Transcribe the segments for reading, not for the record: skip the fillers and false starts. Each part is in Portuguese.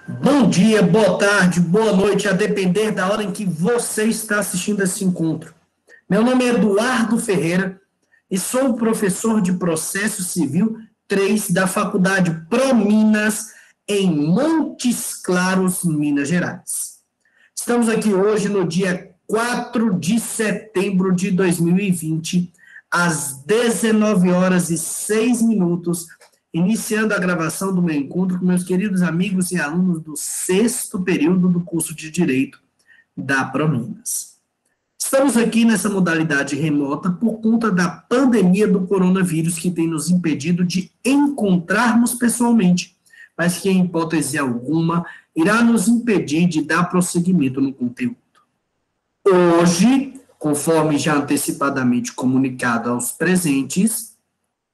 Bom dia, boa tarde, boa noite, a depender da hora em que você está assistindo esse encontro. Meu nome é Eduardo Ferreira e sou professor de Processo Civil 3 da Faculdade ProMinas, em Montes Claros, Minas Gerais. Estamos aqui hoje no dia 4 de setembro de 2020, às 19 horas e 6 minutos, iniciando a gravação do meu encontro com meus queridos amigos e alunos do sexto período do curso de Direito da ProMinas. Estamos aqui nessa modalidade remota por conta da pandemia do coronavírus que tem nos impedido de encontrarmos pessoalmente, mas que, em hipótese alguma, irá nos impedir de dar prosseguimento no conteúdo. Hoje, conforme já antecipadamente comunicado aos presentes,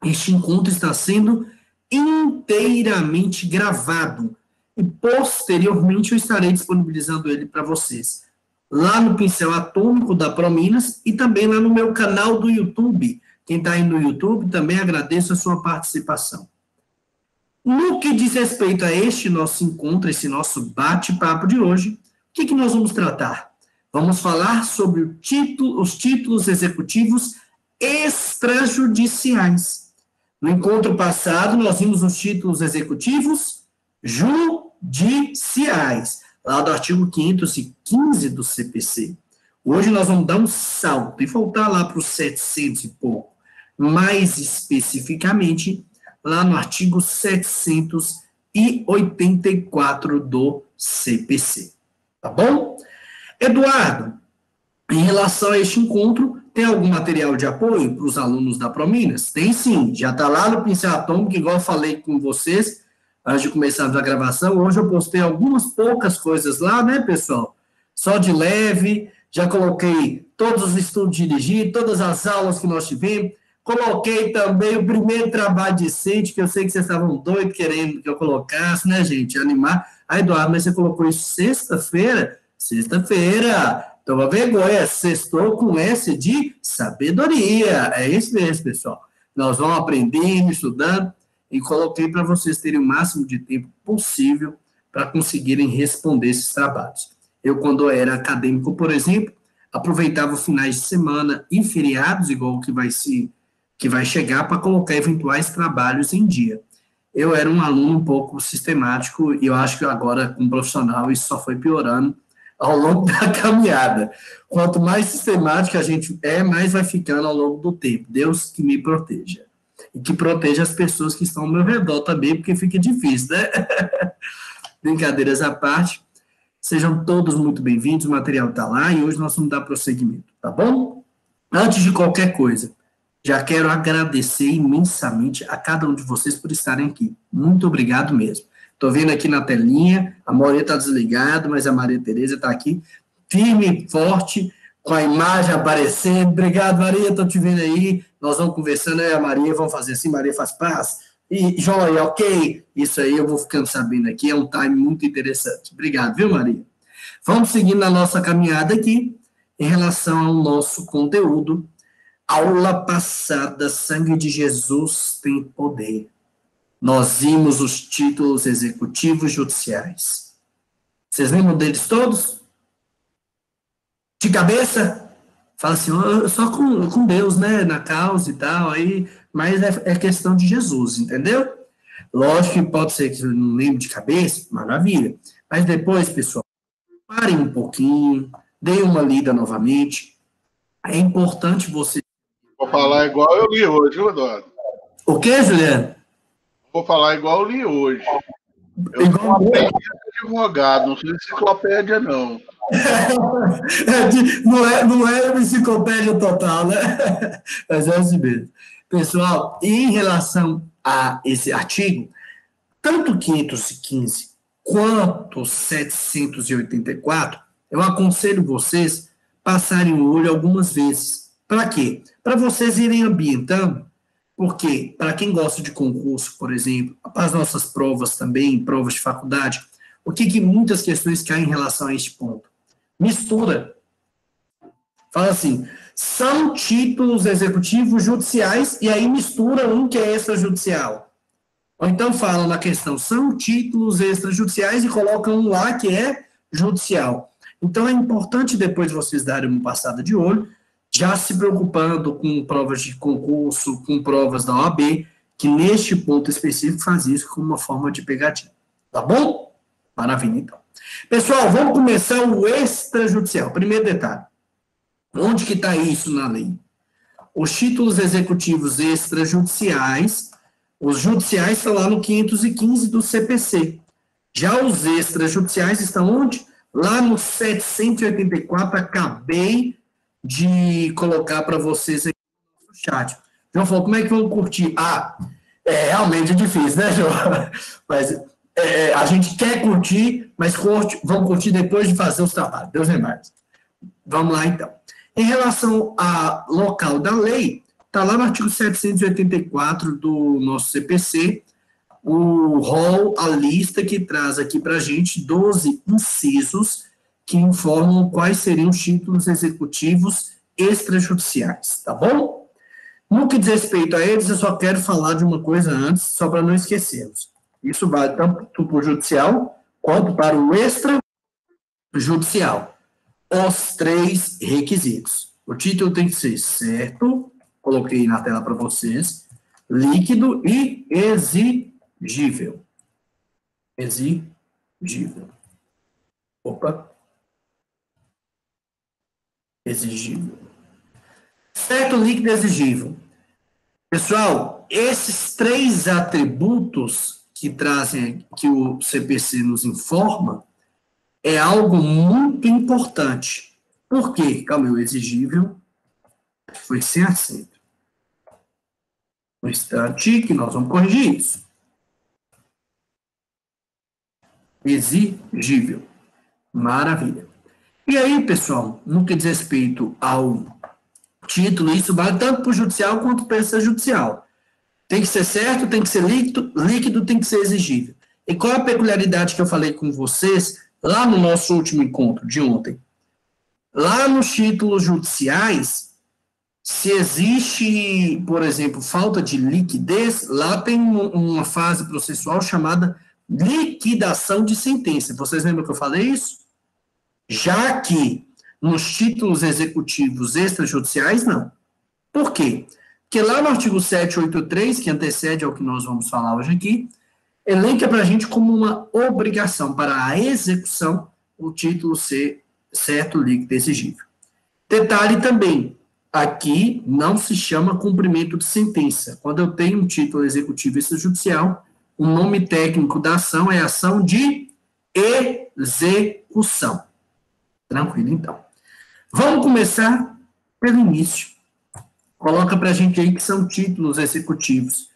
este encontro está sendo inteiramente gravado e posteriormente eu estarei disponibilizando ele para vocês lá no Pincel Atômico da ProMinas e também lá no meu canal do YouTube. Quem está aí no YouTube, também agradeço a sua participação. No que diz respeito a este nosso encontro, esse nosso bate-papo de hoje, o que nós vamos tratar? Vamos falar sobre os títulos executivos extrajudiciais. No encontro passado, nós vimos os títulos executivos judiciais, lá do artigo 515 do CPC. Hoje nós vamos dar um salto e voltar lá para os 700 e pouco, mais especificamente lá no artigo 784 do CPC. Tá bom? Eduardo, em relação a este encontro, tem algum material de apoio para os alunos da ProMinas? Tem sim, já está lá no Pincel Atômico, igual eu falei com vocês, antes de começarmos a gravação. Hoje eu postei algumas poucas coisas lá, né, pessoal? Só de leve, já coloquei todos os estudos dirigidos, todas as aulas que nós tivemos, coloquei também o primeiro trabalho decente, que eu sei que vocês estavam doidos querendo que eu colocasse, né, gente, animar. Aí, Eduardo, mas você colocou isso sexta-feira? Sexta-feira! Toma vergonha, sextou com S de sabedoria. É isso mesmo, pessoal. Nós vamos aprendendo, estudando, e coloquei para vocês terem o máximo de tempo possível para conseguirem responder esses trabalhos. Eu, quando era acadêmico, por exemplo, aproveitava finais de semana e feriados, igual que vai chegar, para colocar eventuais trabalhos em dia. Eu era um aluno um pouco sistemático, e eu acho que agora, como profissional, isso só foi piorando ao longo da caminhada. Quanto mais sistemático a gente é, mais vai ficando ao longo do tempo. Deus que me proteja. E que proteja as pessoas que estão ao meu redor também, porque fica difícil, né? Brincadeiras à parte, sejam todos muito bem-vindos, o material está lá e hoje nós vamos dar prosseguimento, tá bom? Antes de qualquer coisa, já quero agradecer imensamente a cada um de vocês por estarem aqui. Muito obrigado mesmo. Estou vendo aqui na telinha, a Maria está desligada, mas a Maria Tereza está aqui, firme e forte, com a imagem aparecendo. Obrigado, Maria, estou te vendo aí. Nós vamos conversando, aí a Maria, vamos fazer assim, Maria faz paz. E, joia, ok? Isso aí eu vou ficando sabendo aqui, é um time muito interessante. Obrigado, viu, Maria? Vamos seguindo na nossa caminhada aqui, em relação ao nosso conteúdo. Aula passada, sangue de Jesus tem poder. Nós vimos os títulos executivos judiciais. Vocês lembram deles todos? De cabeça? Fala assim, só com Deus, né, na causa e tal, aí, mas é questão de Jesus, entendeu? Lógico que pode ser que eu não lembre de cabeça, maravilha. Mas depois, pessoal, parem um pouquinho, deem uma lida novamente. É importante você... Vou falar igual eu li hoje, viu, Eduardo? O que, Juliano? Vou falar igual eu li hoje. Eu sou um advogado, não sou enciclopédia, não. Não é uma enciclopédia total, né? Mas é assim mesmo. Pessoal, em relação a esse artigo, tanto 515 quanto 784, eu aconselho vocês passarem o olho algumas vezes. Para quê? Para vocês irem ambientando, porque para quem gosta de concurso, por exemplo, para as nossas provas também, provas de faculdade, o que muitas questões caem em relação a este ponto? Mistura. Fala assim, são títulos executivos judiciais, e aí mistura um que é extrajudicial. Ou então falam na questão, são títulos extrajudiciais e colocam um lá que é judicial. Então é importante depois vocês darem uma passada de olho, já se preocupando com provas de concurso, com provas da OAB, que neste ponto específico faz isso como uma forma de pegadinha. Tá bom? Maravilha, então. Pessoal, vamos começar o extrajudicial. Primeiro detalhe. Onde que está isso na lei? Os títulos executivos extrajudiciais, os judiciais estão lá no 515 do CPC. Já os extrajudiciais estão onde? Lá no 784, acabei de colocar para vocês aqui no chat. João falou, como é que vão curtir? Realmente é difícil, né, João? Mas a gente quer curtir, mas vão curtir depois de fazer os trabalhos. Deus é mais. Vamos lá, então. Em relação ao local da lei, está lá no artigo 784 do nosso CPC, o rol, a lista que traz aqui para a gente 12 incisos que informam quais seriam os títulos executivos extrajudiciais, tá bom? No que diz respeito a eles, eu só quero falar de uma coisa antes, só para não esquecermos. Isso vale tanto para o judicial quanto para o extrajudicial. Os 3 requisitos. O título tem que ser certo, coloquei na tela para vocês, líquido e exigível. Exigível. Opa. Exigível. Certo, líquido e exigível. Pessoal, esses 3 atributos que trazem, que o CPC nos informa, é algo muito importante. Por quê? Calma aí, o exigível foi sem acento. Um instante que nós vamos corrigir isso. Exigível. Maravilha. E aí, pessoal, no que diz respeito ao título, isso vale tanto para o judicial quanto para o extrajudicial. Tem que ser certo, tem que ser líquido, tem que ser exigível. E qual a peculiaridade que eu falei com vocês lá no nosso último encontro de ontem? Lá nos títulos judiciais, se existe, por exemplo, falta de liquidez, lá tem uma fase processual chamada liquidação de sentença. Vocês lembram que eu falei isso? Já que nos títulos executivos extrajudiciais, não. Por quê? Porque lá no artigo 783, que antecede ao que nós vamos falar hoje aqui, elenca para a gente como uma obrigação para a execução o título ser certo, líquido e exigível. Detalhe também, aqui não se chama cumprimento de sentença. Quando eu tenho um título executivo extrajudicial, o nome técnico da ação é ação de execução. Tranquilo, então. Vamos começar pelo início. Coloca para a gente aí que são títulos executivos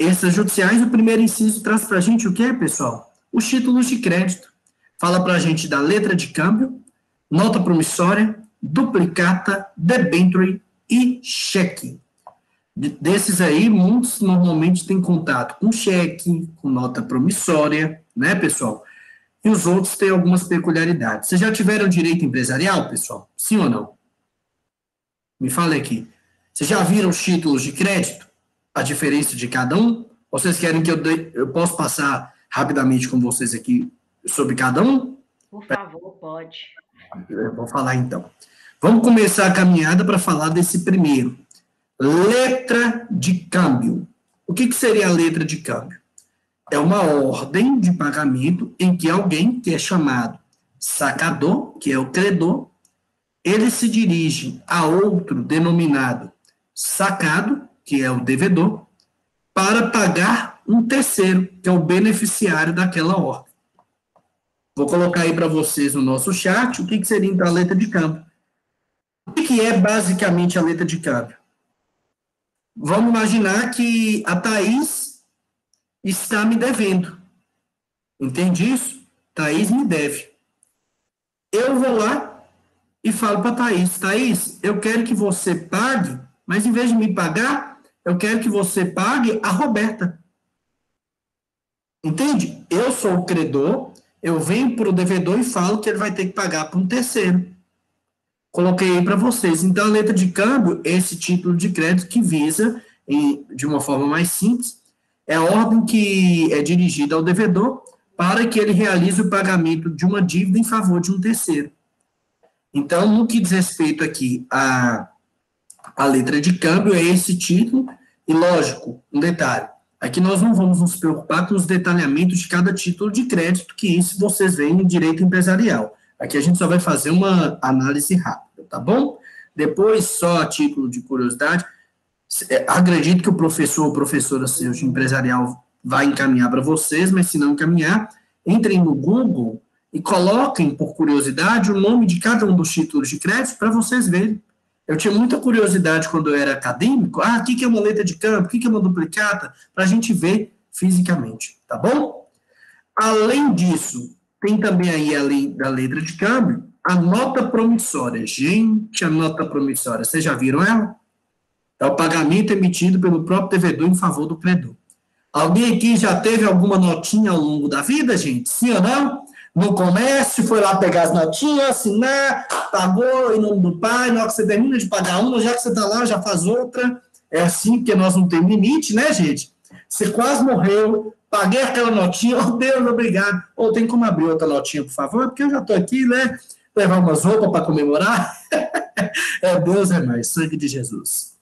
extrajudiciais. O primeiro inciso traz para a gente o que, pessoal? Os títulos de crédito. Fala para a gente da letra de câmbio, nota promissória, duplicata, debênture e cheque. Desses aí, muitos normalmente têm contato com cheque, com nota promissória, né, pessoal? E os outros têm algumas peculiaridades. Vocês já tiveram direito empresarial, pessoal? Sim ou não? Me fala aqui. Vocês já viram os títulos de crédito? A diferença de cada um? Ou vocês querem que eu possa passar rapidamente com vocês aqui sobre cada um? Por favor, pode. Eu vou falar então. Vamos começar a caminhada para falar desse primeiro. Letra de câmbio. O que seria a letra de câmbio? É uma ordem de pagamento em que alguém, que é chamado sacador, que é o credor, ele se dirige a outro denominado sacado, que é o devedor, para pagar um terceiro, que é o beneficiário daquela ordem. Vou colocar aí para vocês no nosso chat o que seria então a letra de câmbio. O que é basicamente a letra de câmbio? Vamos imaginar que a Thaís está me devendo. Entende isso? Thaís me deve. Eu vou lá e falo para Thaís, Thaís, eu quero que você pague, mas em vez de me pagar, eu quero que você pague a Roberta. Entende? Eu sou o credor, eu venho para o devedor e falo que ele vai ter que pagar para um terceiro. Coloquei aí para vocês. Então, a letra de câmbio é esse título de crédito que visa, de uma forma mais simples, É a ordem que é dirigida ao devedor para que ele realize o pagamento de uma dívida em favor de um terceiro. Então, no que diz respeito aqui à letra de câmbio, é esse título, e lógico, um detalhe, aqui nós não vamos nos preocupar com os detalhamentos de cada título de crédito, que isso vocês veem em direito empresarial. Aqui a gente só vai fazer uma análise rápida, tá bom? Depois, só a título de curiosidade, acredito que o professor ou professora seu de empresarial vai encaminhar para vocês, mas se não encaminhar, entrem no Google e coloquem, por curiosidade, o nome de cada um dos títulos de crédito para vocês verem. Eu tinha muita curiosidade quando eu era acadêmico, o que é uma letra de câmbio, o que é uma duplicata, para a gente ver fisicamente, tá bom? Além disso, tem também aí, além da letra de câmbio, a nota promissória. Gente, a nota promissória, vocês já viram ela? É o pagamento emitido pelo próprio devedor em favor do credor. Alguém aqui já teve alguma notinha ao longo da vida, gente? Sim ou não? No comércio, foi lá pegar as notinhas, assinar, pagou em nome do pai, na hora que você termina de pagar uma, já que você está lá, já faz outra. É assim, porque nós não temos limite, né, gente? Você quase morreu, paguei aquela notinha, oh, Deus, obrigado. Ou tem como abrir outra notinha, por favor? Porque eu já estou aqui, né? Levar umas roupas para comemorar. Deus é mais, sangue de Jesus.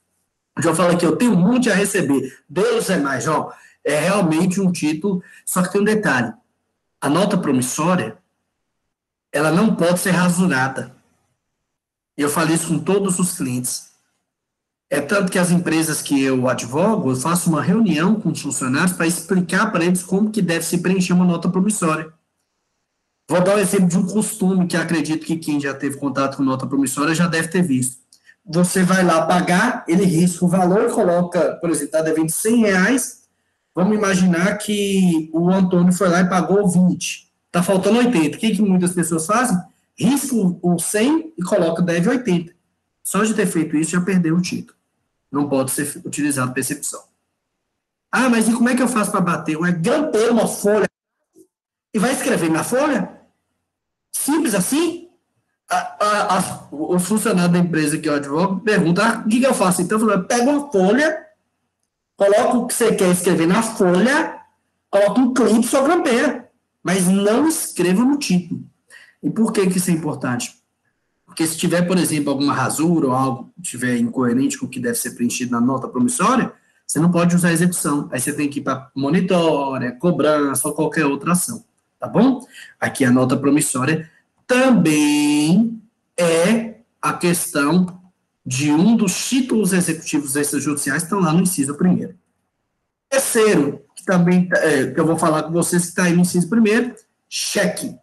Já falo aqui, eu tenho muito a receber. Deus é mais, ó. É realmente um título, só que tem um detalhe. A nota promissória, ela não pode ser rasurada. Eu falo isso com todos os clientes. É tanto que as empresas que eu advogo, eu faço uma reunião com os funcionários para explicar para eles como que deve se preencher uma nota promissória. Vou dar um exemplo de um costume que acredito que quem já teve contato com nota promissória já deve ter visto. Você vai lá pagar, ele risca o valor e coloca, por exemplo, está devendo R$100, vamos imaginar que o Antônio foi lá e pagou 20. Está faltando 80. O que muitas pessoas fazem? Risca o 100 e coloca deve 80. Só de ter feito isso já perdeu o título. Não pode ser utilizado percepção. Mas e como é que eu faço para bater? Grampeia uma folha e vai escrever na folha? Simples assim? Os funcionários da empresa que eu advogo perguntam, o que eu faço? Então, eu falo, pega uma folha, coloca o que você quer escrever na folha, coloca um clipe, só grampeia. Mas não escreva no título. E por que isso é importante? Porque se tiver, por exemplo, alguma rasura ou algo que estiver incoerente com o que deve ser preenchido na nota promissória, você não pode usar a execução. Aí você tem que ir para monitória, cobrança ou qualquer outra ação. Tá bom? Aqui a nota promissória também é a questão de um dos títulos executivos extrajudiciais que estão lá no inciso 1º. Terceiro, que também que eu vou falar com vocês que está aí no inciso 1º, cheque.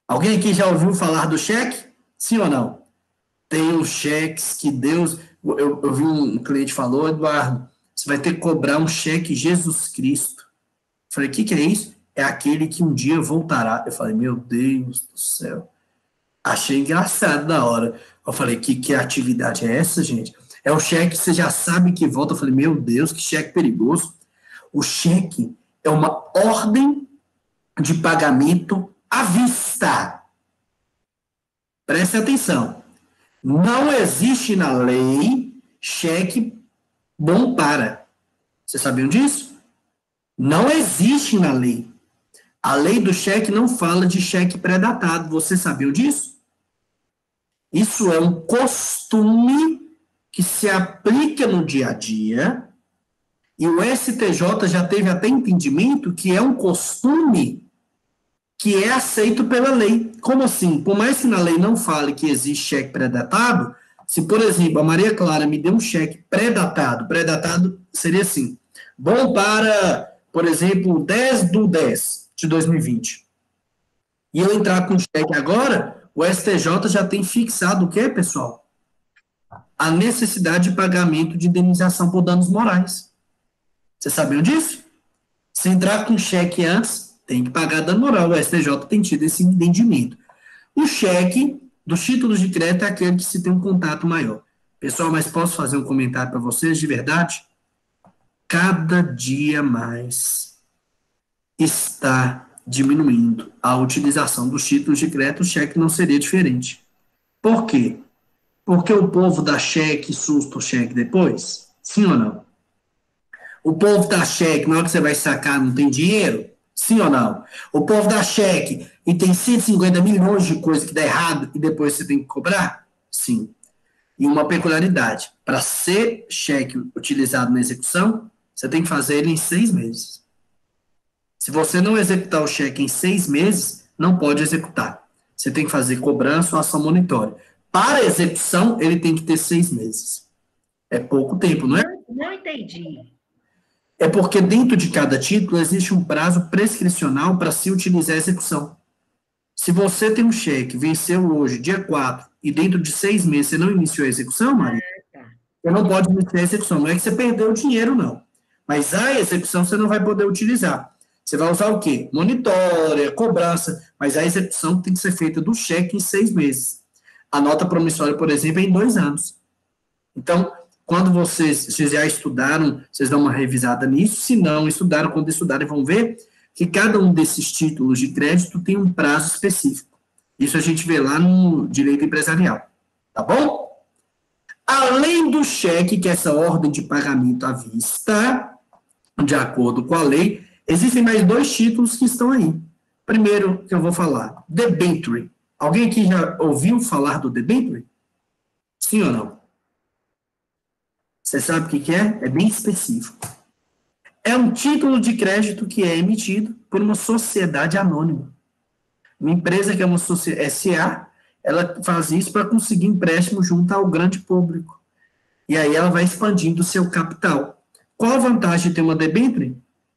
Alguém aqui já ouviu falar do cheque? Sim ou não? Tem os cheques que Deus... Eu vi um cliente falou, Eduardo, você vai ter que cobrar um cheque Jesus Cristo. Eu falei, o que é isso? É aquele que um dia voltará. Eu falei, meu Deus do céu. Achei engraçado na hora. Eu falei, que atividade é essa, gente? É o cheque que você já sabe que volta. Eu falei, meu Deus, que cheque perigoso. O cheque é uma ordem de pagamento à vista. Preste atenção. Não existe na lei cheque bom para. Vocês sabiam disso? Não existe na lei. A lei do cheque não fala de cheque pré-datado. Vocês sabiam disso? Isso é um costume que se aplica no dia a dia, e o STJ já teve até entendimento que é um costume que é aceito pela lei. Como assim? Por mais que na lei não fale que existe cheque pré-datado, se, por exemplo, a Maria Clara me deu um cheque pré-datado seria assim, bom para, por exemplo, 10/10/2020. E eu entrar com cheque agora, o STJ já tem fixado o quê, pessoal? A necessidade de pagamento de indenização por danos morais. Vocês sabiam disso? Se entrar com cheque antes, tem que pagar dano moral. O STJ tem tido esse entendimento. O cheque dos títulos de crédito é aquele que se tem um contato maior. Pessoal, mas posso fazer um comentário para vocês de verdade? Cada dia mais está diminuindo a utilização dos títulos de crédito. O cheque não seria diferente. Por quê? Porque o povo dá cheque, susta o cheque depois? Sim ou não? O povo dá cheque, na hora que você vai sacar, não tem dinheiro? Sim ou não? O povo dá cheque e tem 150 milhões de coisas que dá errado e depois você tem que cobrar? Sim. E uma peculiaridade, para ser cheque utilizado na execução, você tem que fazer ele em 6 meses. Se você não executar o cheque em 6 meses, não pode executar. Você tem que fazer cobrança ou ação monitória. Para execução, ele tem que ter 6 meses. É pouco tempo, não é? Não entendi. É porque dentro de cada título existe um prazo prescricional para se utilizar a execução. Se você tem um cheque, venceu hoje, dia 4, e dentro de 6 meses você não iniciou a execução, Maria, você não pode iniciar a execução. Não é que você perdeu o dinheiro, não. Mas a execução você não vai poder utilizar. Você vai usar o quê? Monitória, cobrança, mas a execução tem que ser feita do cheque em 6 meses. A nota promissória, por exemplo, é em 2 anos. Então, quando vocês já estudaram, vocês dão uma revisada nisso. Se não estudaram, quando estudarem, vão ver que cada um desses títulos de crédito tem um prazo específico. Isso a gente vê lá no direito empresarial. Tá bom? Além do cheque, que é essa ordem de pagamento à vista, de acordo com a lei, existem mais 2 títulos que estão aí. Primeiro que eu vou falar, debenture. Alguém aqui já ouviu falar do debenture? Sim ou não? Você sabe o que é? É bem específico. É um título de crédito que é emitido por uma sociedade anônima. Uma empresa que é uma SA, ela faz isso para conseguir empréstimo junto ao grande público. E aí ela vai expandindo o seu capital. Qual a vantagem de ter uma debênture?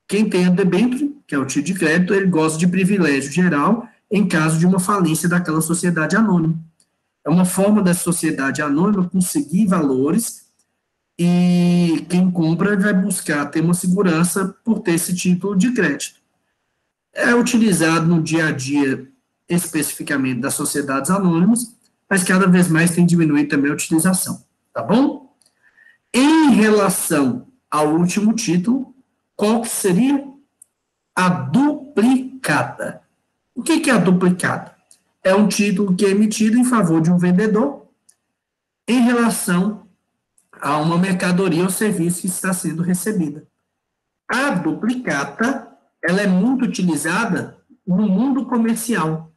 Quem tem a debênture, que é o título de crédito, ele goza de privilégio geral em caso de uma falência daquela sociedade anônima. É uma forma da sociedade anônima conseguir valores e quem compra vai buscar ter uma segurança por ter esse título de crédito. É utilizado no dia a dia, especificamente das sociedades anônimas, mas cada vez mais tem diminuído também a utilização, tá bom? Em relação ao último título, qual que seria? A duplicata. O que é a duplicata? É um título que é emitido em favor de um vendedor em relação a uma mercadoria ou serviço que está sendo recebida. A duplicata, ela é muito utilizada no mundo comercial.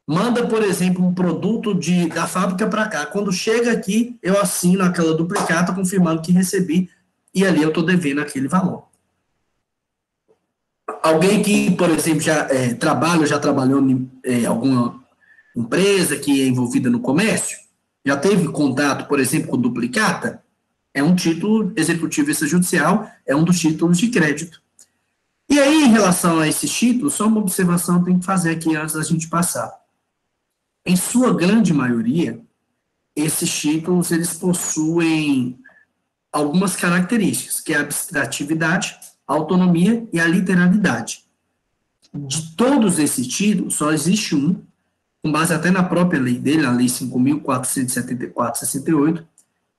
Manda, por exemplo, um produto da fábrica para cá. Quando chega aqui, eu assino aquela duplicata confirmando que recebi e ali eu estou devendo aquele valor. Alguém que, por exemplo, já trabalhou em alguma empresa que é envolvida no comércio, já teve contato, por exemplo, com duplicata? É um título executivo extrajudicial, é um dos títulos de crédito. E aí, em relação a esses títulos, só uma observação que tem que fazer aqui antes da gente passar. Em sua grande maioria, esses títulos, eles possuem algumas características, que é a abstratividade, a autonomia e a literalidade. De todos esses títulos, só existe um, com base até na própria lei dele, a Lei 5.474/68,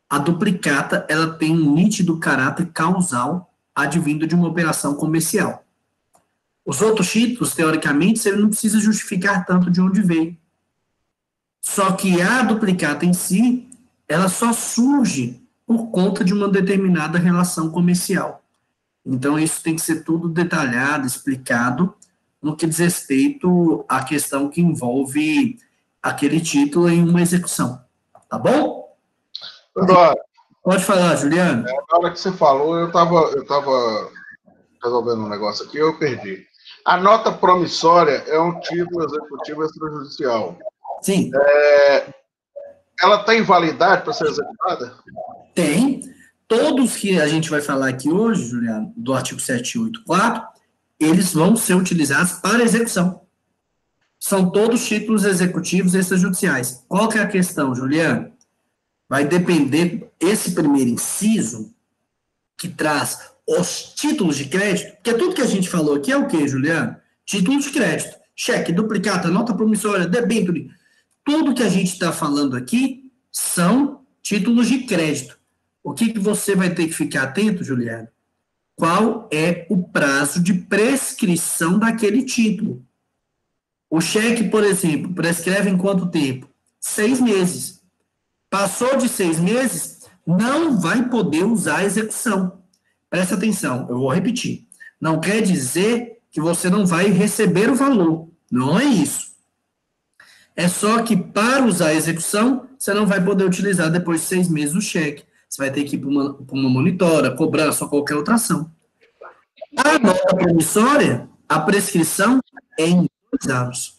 a duplicata, ela tem um nítido caráter causal advindo de uma operação comercial. Os outros títulos, teoricamente, você não precisa justificar tanto de onde veio. Só que a duplicata em si, ela só surge por conta de uma determinada relação comercial. Então, isso tem que ser tudo detalhado, explicado, no que diz respeito à questão que envolve aquele título em uma execução. Tá bom? Eduardo, pode falar, Juliano. Na hora que você falou, eu estava resolvendo um negócio aqui, eu perdi. A nota promissória é um título executivo extrajudicial. Sim. Ela tem validade para ser executada? Tem. Todos que a gente vai falar aqui hoje, Juliano, do artigo 784, eles vão ser utilizados para execução. São todos títulos executivos extrajudiciais. Qual que é a questão, Juliano? Vai depender, esse primeiro inciso, que traz os títulos de crédito, porque tudo que a gente falou aqui é o quê, Juliano? Títulos de crédito, cheque, duplicata, nota promissória, debênture. Tudo que a gente está falando aqui são títulos de crédito. O que você vai ter que ficar atento, Juliano? Qual é o prazo de prescrição daquele título? O cheque, por exemplo, prescreve em quanto tempo? 6 meses. Passou de 6 meses, não vai poder usar a execução. Presta atenção, eu vou repetir. Não quer dizer que você não vai receber o valor. Não é isso. É só que para usar a execução, você não vai poder utilizar depois de 6 meses o cheque. Você vai ter que ir para uma monitora, cobrança ou qualquer outra ação. A nota promissória, a prescrição é em 2 anos.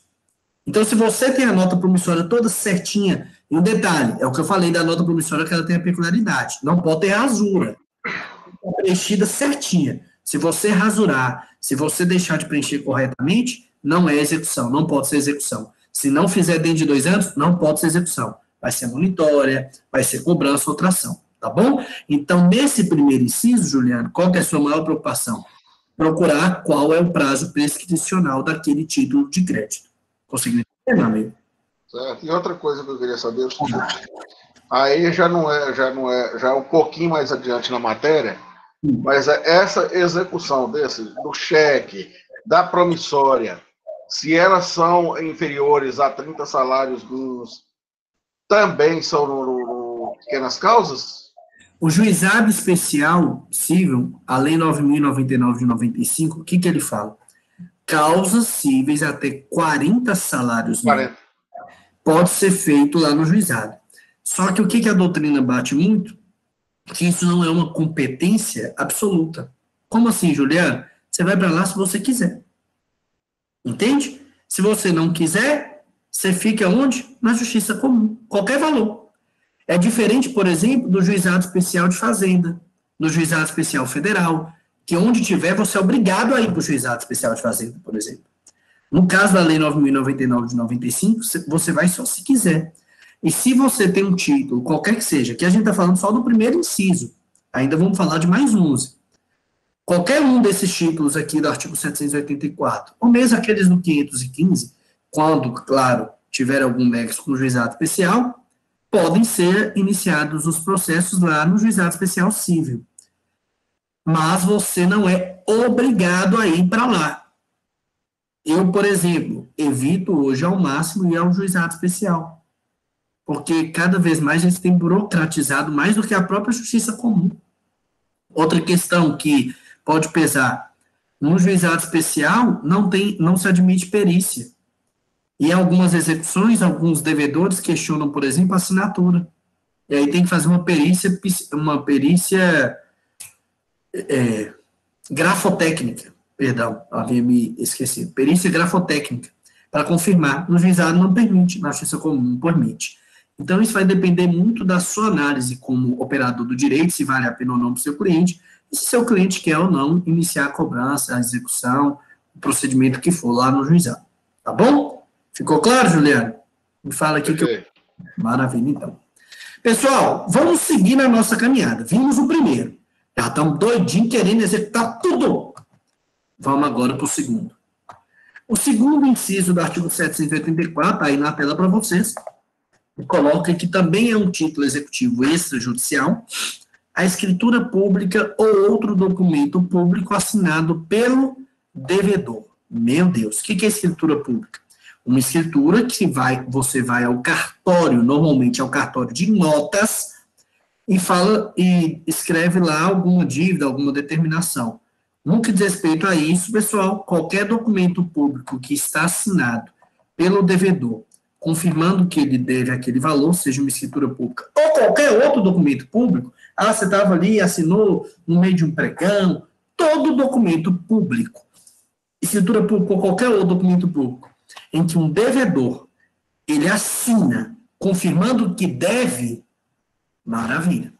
Então, se você tem a nota promissória toda certinha, e um detalhe, é o que eu falei da nota promissória, que ela tem a peculiaridade. Não pode ter rasura. Preenchida certinha. Se você rasurar, se você deixar de preencher corretamente, não é execução, não pode ser execução. Se não fizer dentro de 2 anos, não pode ser execução. Vai ser monitória, vai ser cobrança ou outra ação, tá bom? Então, nesse primeiro inciso, Juliano, qual que é a sua maior preocupação? Procurar qual é o prazo prescricional daquele título de crédito. Conseguiu entender, meu amigo? Certo. E outra coisa que eu queria saber é o seguinte, aí já é um pouquinho mais adiante na matéria, mas essa execução do cheque, da promissória, se elas são inferiores a 30 salários mínimos, também são no pequenas causas? O juizado especial civil, a Lei 9.099 de 95, o que ele fala? Causas cíveis até 40 salários mínimos. Pode ser feito lá no juizado. Só que o que a doutrina bate muito? Que isso não é uma competência absoluta. Como assim, Juliano? Você vai para lá se você quiser. Entende? Se você não quiser, você fica onde? Na justiça comum. Qualquer valor. É diferente, por exemplo, do juizado especial de fazenda, do juizado especial federal, que onde tiver, você é obrigado a ir para o juizado especial de fazenda, por exemplo. No caso da Lei 9.099 de 95, você vai só se quiser. E se você tem um título, qualquer que seja, que a gente está falando só do primeiro inciso, ainda vamos falar de mais 11. Qualquer um desses títulos aqui do artigo 784, ou mesmo aqueles do 515, quando, claro, tiver algum nexo com o juizado especial, podem ser iniciados os processos lá no juizado especial civil. Mas você não é obrigado a ir para lá. Eu, por exemplo, evito hoje ao máximo ir ao juizado especial, porque cada vez mais a gente tem burocratizado mais do que a própria justiça comum. Outra questão que pode pesar, no juizado especial não se admite perícia. E em algumas execuções, alguns devedores questionam, por exemplo, a assinatura. E aí tem que fazer uma perícia grafotécnica. Perdão, havia me esquecido. Perícia grafotécnica, para confirmar. No juizado não permite, na justiça comum não permite. Então, isso vai depender muito da sua análise como operador do direito, se vale a pena ou não para o seu cliente, e se seu cliente quer ou não iniciar a cobrança, a execução, o procedimento que for lá no juizado. Tá bom? Ficou claro, Juliano? Me fala aqui que eu... Maravilha, então. Pessoal, vamos seguir na nossa caminhada. Vimos o primeiro. Já estamos doidinhos querendo executar tudo. Vamos agora para o segundo. O segundo inciso do artigo 784, aí na tela para vocês, coloca que também é um título executivo extrajudicial, a escritura pública ou outro documento público assinado pelo devedor. Meu Deus, o que é escritura pública? Uma escritura que você vai ao cartório, normalmente ao cartório de notas, e escreve lá alguma dívida, alguma determinação. No que diz respeito a isso, pessoal, qualquer documento público que está assinado pelo devedor, confirmando que ele deve aquele valor, seja uma escritura pública, ou qualquer outro documento público, você estava ali e assinou no meio de um pregão, todo documento público, escritura pública ou qualquer outro documento público, em que um devedor, ele assina, confirmando que deve, maravilha.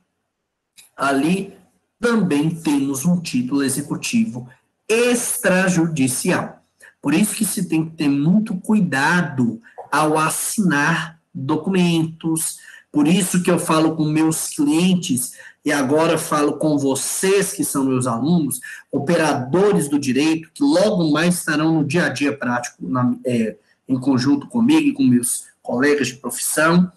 Ali também temos um título executivo extrajudicial. Por isso que se tem que ter muito cuidado ao assinar documentos. Por isso que eu falo com meus clientes, e agora falo com vocês, que são meus alunos, operadores do direito, que logo mais estarão no dia a dia prático, em conjunto comigo e com meus colegas de profissão.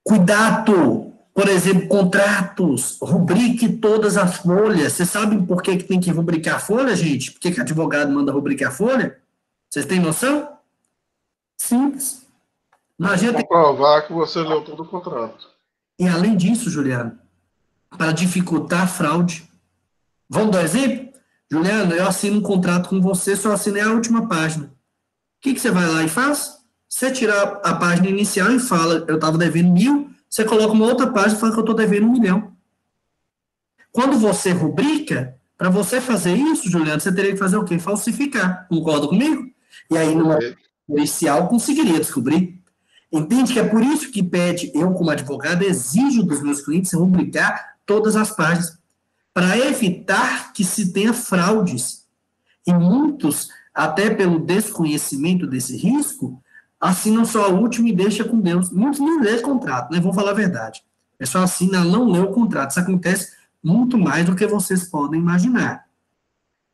Cuidado! Por exemplo, contratos, rubrique todas as folhas. Vocês sabem por que tem que rubricar a folha, gente? Por que advogado manda rubricar a folha? Vocês têm noção? Simples. Imagina comprovar que você leu todo o contrato. E além disso, Juliano, para dificultar a fraude, Vamos dar exemplo? Juliana, eu assino um contrato com você, só assinei a última página. O que você vai lá e faz? Você tira a página inicial e fala, eu estava devendo 1.000, você coloca uma outra página e fala que eu estou devendo 1.000.000. Quando você rubrica, para você fazer isso, Juliana, você teria que fazer o quê? Falsificar. Concorda comigo? E aí, no inicial, conseguiria descobrir. Entende que é por isso que pede, eu como advogado, exijo dos meus clientes rubricar todas as páginas, para evitar que se tenha fraudes. E muitos, até pelo desconhecimento desse risco, assinam só a última e deixam com Deus. Muitos não lêem o contrato, né? Vou falar a verdade. É só assina, não lê o contrato. Isso acontece muito mais do que vocês podem imaginar.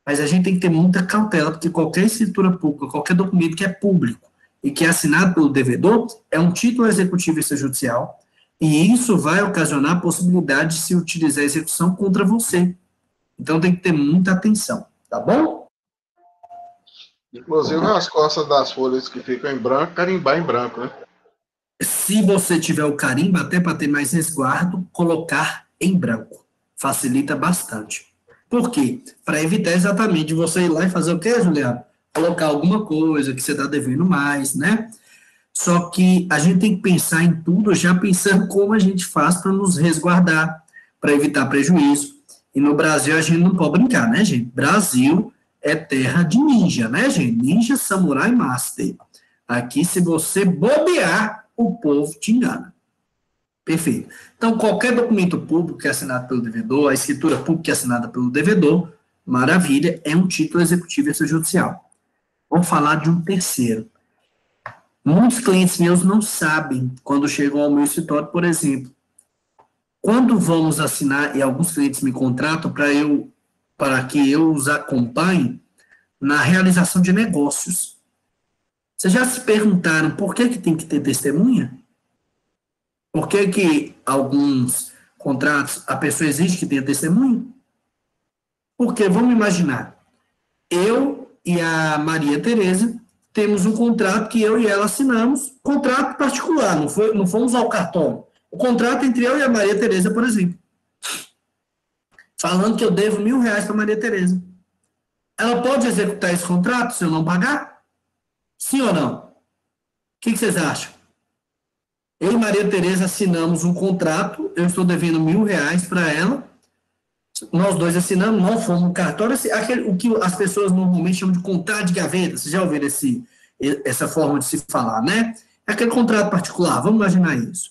Mas a gente tem que ter muita cautela, porque qualquer escritura pública, qualquer documento que é público e que é assinado pelo devedor, é um título executivo extrajudicial, e isso vai ocasionar a possibilidade de se utilizar a execução contra você. Então tem que ter muita atenção, tá bom? Inclusive as costas das folhas que ficam em branco, carimbar em branco, né? Se você tiver o carimbo, até para ter mais resguardo, colocar em branco. Facilita bastante. Por quê? Para evitar exatamente você ir lá e fazer o quê, Juliano? Colocar alguma coisa que você está devendo mais, né? Só que a gente tem que pensar em tudo, já pensando como a gente faz para nos resguardar, para evitar prejuízo. E no Brasil a gente não pode brincar, né, gente? Brasil é terra de ninja, né, gente? Ninja, samurai, master. Aqui, se você bobear, o povo te engana. Perfeito. Então, qualquer documento público que é assinado pelo devedor, a escritura pública que é assinada pelo devedor, maravilha, é um título executivo extrajudicial. Vamos falar de um terceiro. Muitos clientes meus não sabem, quando chegam ao meu escritório, por exemplo, quando vamos assinar, e alguns clientes me contratam para que eu os acompanhe na realização de negócios. Vocês já se perguntaram por que tem que ter testemunha? Por que alguns contratos a pessoa exige que tenha testemunha? Porque, vamos imaginar, eu e a Maria Tereza temos um contrato que eu e ela assinamos, contrato particular, não fomos ao cartório. O contrato entre eu e a Maria Tereza, por exemplo. Falando que eu devo R$1.000 para a Maria Tereza. Ela pode executar esse contrato se eu não pagar? Sim ou não? O que vocês acham? Eu e Maria Tereza assinamos um contrato, eu estou devendo R$1.000 para ela, nós dois assinamos, não fomos no cartório, o que as pessoas normalmente chamam de contrato de gaveta, vocês já ouviram essa forma de se falar, né? É aquele contrato particular, vamos imaginar isso.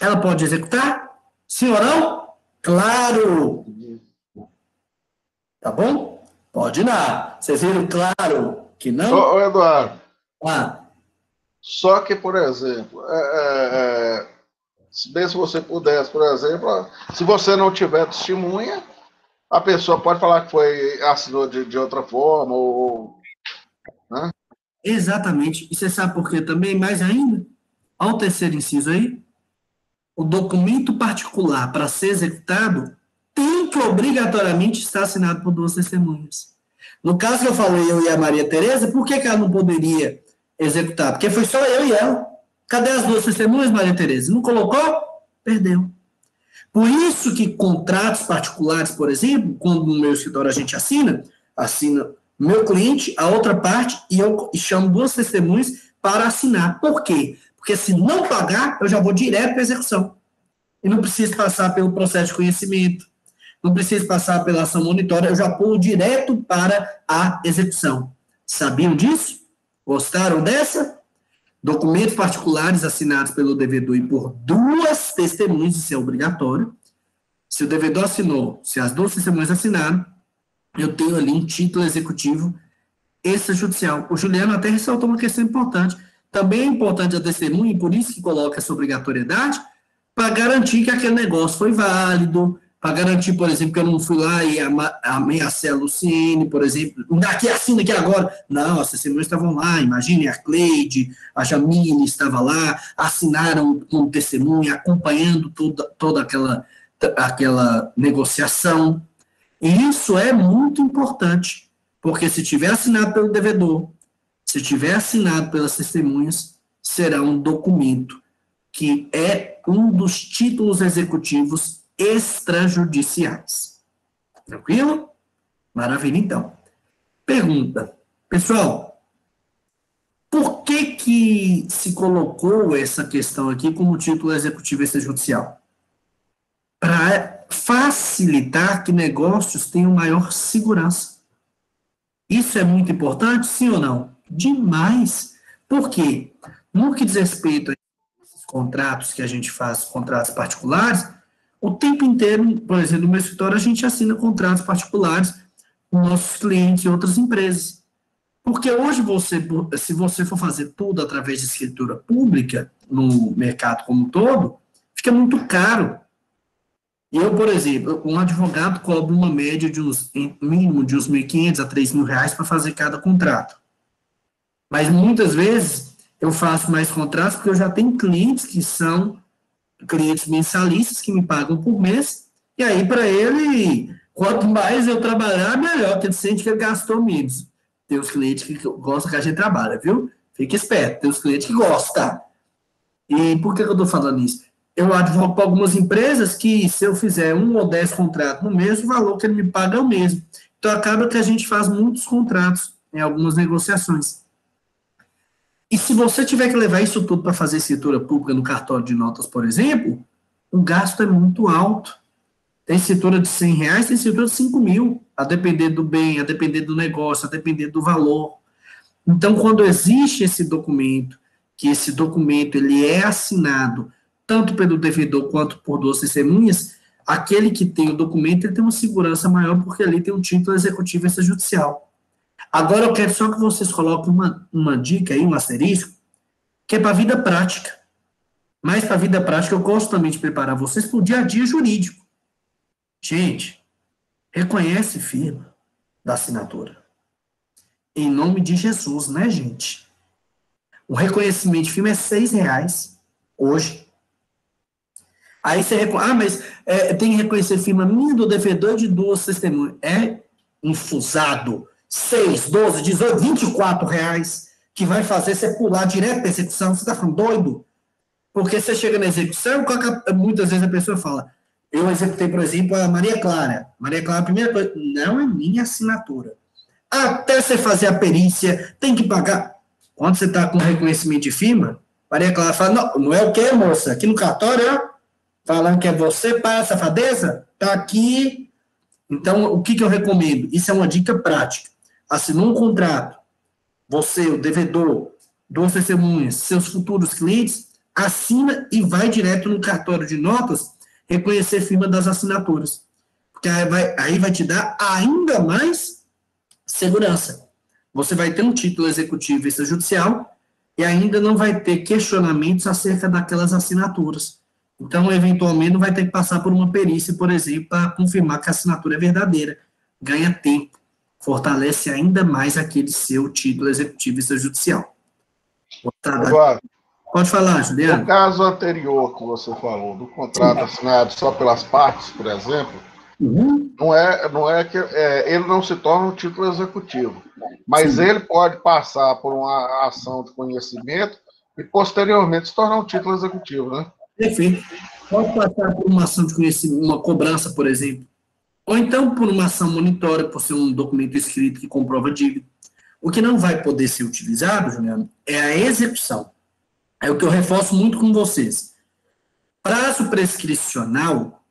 Ela pode executar? Sim ou não? Claro! Tá bom? Pode não. Vocês viram claro que não? Ô Eduardo. Ah. Só que, por exemplo, se você pudesse, por exemplo, se você não tiver testemunha, a pessoa pode falar que assinou de outra forma, né? Exatamente. E você sabe por quê também? Mais ainda, ao terceiro inciso aí, o documento particular para ser executado tem que obrigatoriamente estar assinado por duas testemunhas. No caso que eu falei, eu e a Maria Tereza, por que ela não poderia executar? Porque foi só eu e ela. Cadê as duas testemunhas, Maria Tereza? Não colocou? Perdeu. Por isso que contratos particulares, por exemplo, quando no meu escritório a gente assina meu cliente, a outra parte, e eu chamo duas testemunhas para assinar. Por quê? Porque se não pagar, eu já vou direto para a execução. E não preciso passar pelo processo de conhecimento, não preciso passar pela ação monitória, eu já pulo direto para a execução. Sabiam disso? Gostaram dessa? Documentos particulares assinados pelo devedor e por duas testemunhas, isso é obrigatório. Se o devedor assinou, se as duas testemunhas assinaram, eu tenho ali um título executivo extrajudicial. O Juliano até ressaltou uma questão importante. Também é importante a testemunha, e por isso que coloca essa obrigatoriedade, para garantir que aquele negócio foi válido, para garantir, por exemplo, que eu não fui lá e ameacei a Luciene, por exemplo, daqui assina aqui agora. Não, as testemunhas estavam lá, imagine, a Cleide, a Jamile estava lá, assinaram como testemunha, acompanhando toda aquela negociação. E isso é muito importante, porque se tiver assinado pelo devedor, se tiver assinado pelas testemunhas, será um documento que é um dos títulos executivos extrajudiciais. Tranquilo? Maravilha, então. Pergunta. Pessoal, por que se colocou essa questão aqui como título executivo extrajudicial? Para facilitar que negócios tenham maior segurança. Isso é muito importante, sim ou não? Demais. Por quê? No que diz respeito a esses contratos que a gente faz, contratos particulares, o tempo inteiro, por exemplo, no meu escritório, a gente assina contratos particulares com nossos clientes e outras empresas. Porque hoje, se você for fazer tudo através de escritura pública, no mercado como um todo, fica muito caro. Eu, por exemplo, um advogado cobra uma média de mínimo de uns R$1.500 a R$3.000 para fazer cada contrato. Mas muitas vezes eu faço mais contratos porque eu já tenho clientes que são clientes mensalistas que me pagam por mês, e aí para ele, quanto mais eu trabalhar, melhor, porque ele sente que ele gastou menos. Tem os clientes que gostam que a gente trabalha, viu? Fique esperto, tem os clientes que gostam. E por que eu estou falando isso? Eu advogo para algumas empresas que, se eu fizer 1 ou 10 contratos no mês, o valor que ele me paga é o mesmo. Então, acaba que a gente faz muitos contratos em algumas negociações. E se você tiver que levar isso tudo para fazer escritura pública no cartório de notas, por exemplo, o gasto é muito alto. Tem escritura de R$100, tem escritura de 5.000, a depender do bem, a depender do negócio, a depender do valor. Então, quando existe esse documento, que esse documento ele é assinado tanto pelo devedor quanto por duas testemunhas, aquele que tem o documento ele tem uma segurança maior, porque ali tem um título executivo extrajudicial. Agora eu quero só que vocês coloquem uma dica aí, um asterisco, que é para a vida prática. Mas para a vida prática eu gosto também de preparar vocês para o dia a dia jurídico. Gente, reconhece firma da assinatura. Em nome de Jesus, né, gente? O reconhecimento de firma é R$6 hoje. Aí você mas tem que reconhecer firma minha do devedor de duas testemunhas. É infusado. 6, 12, 18, R$24 que vai fazer você pular direto para execução. Você está falando doido? Porque você chega na execução, muitas vezes a pessoa fala, eu executei, por exemplo, a Maria Clara. Maria Clara, a primeira coisa, não é minha assinatura. Até você fazer a perícia, tem que pagar. Quando você está com reconhecimento de firma, Maria Clara fala, não é o que, moça? Aqui no cartório, ó, falando que é você, pai, safadeza, tá aqui. Então, o que eu recomendo? Isso é uma dica prática. Assinou um contrato, você, o devedor, duas testemunhas, seus futuros clientes, assina e vai direto no cartório de notas reconhecer firma das assinaturas. Porque aí vai te dar ainda mais segurança. Você vai ter um título executivo extrajudicial e ainda não vai ter questionamentos acerca daquelas assinaturas. Então, eventualmente, não vai ter que passar por uma perícia, por exemplo, para confirmar que a assinatura é verdadeira. Ganha tempo. Fortalece ainda mais aquele seu título executivo extrajudicial. Eduardo, pode falar, Juliano. No caso anterior que você falou, do contrato assinado só pelas partes, por exemplo, não é que ele não se torna um título executivo, mas ele pode passar por uma ação de conhecimento e posteriormente se tornar um título executivo, né? Perfeito. Pode passar por uma ação de conhecimento, uma cobrança, por exemplo, ou então por uma ação monitória, por ser um documento escrito que comprova a dívida. O que não vai poder ser utilizado, Juliano, é a execução. É o que eu reforço muito com vocês. Prazo prescricional,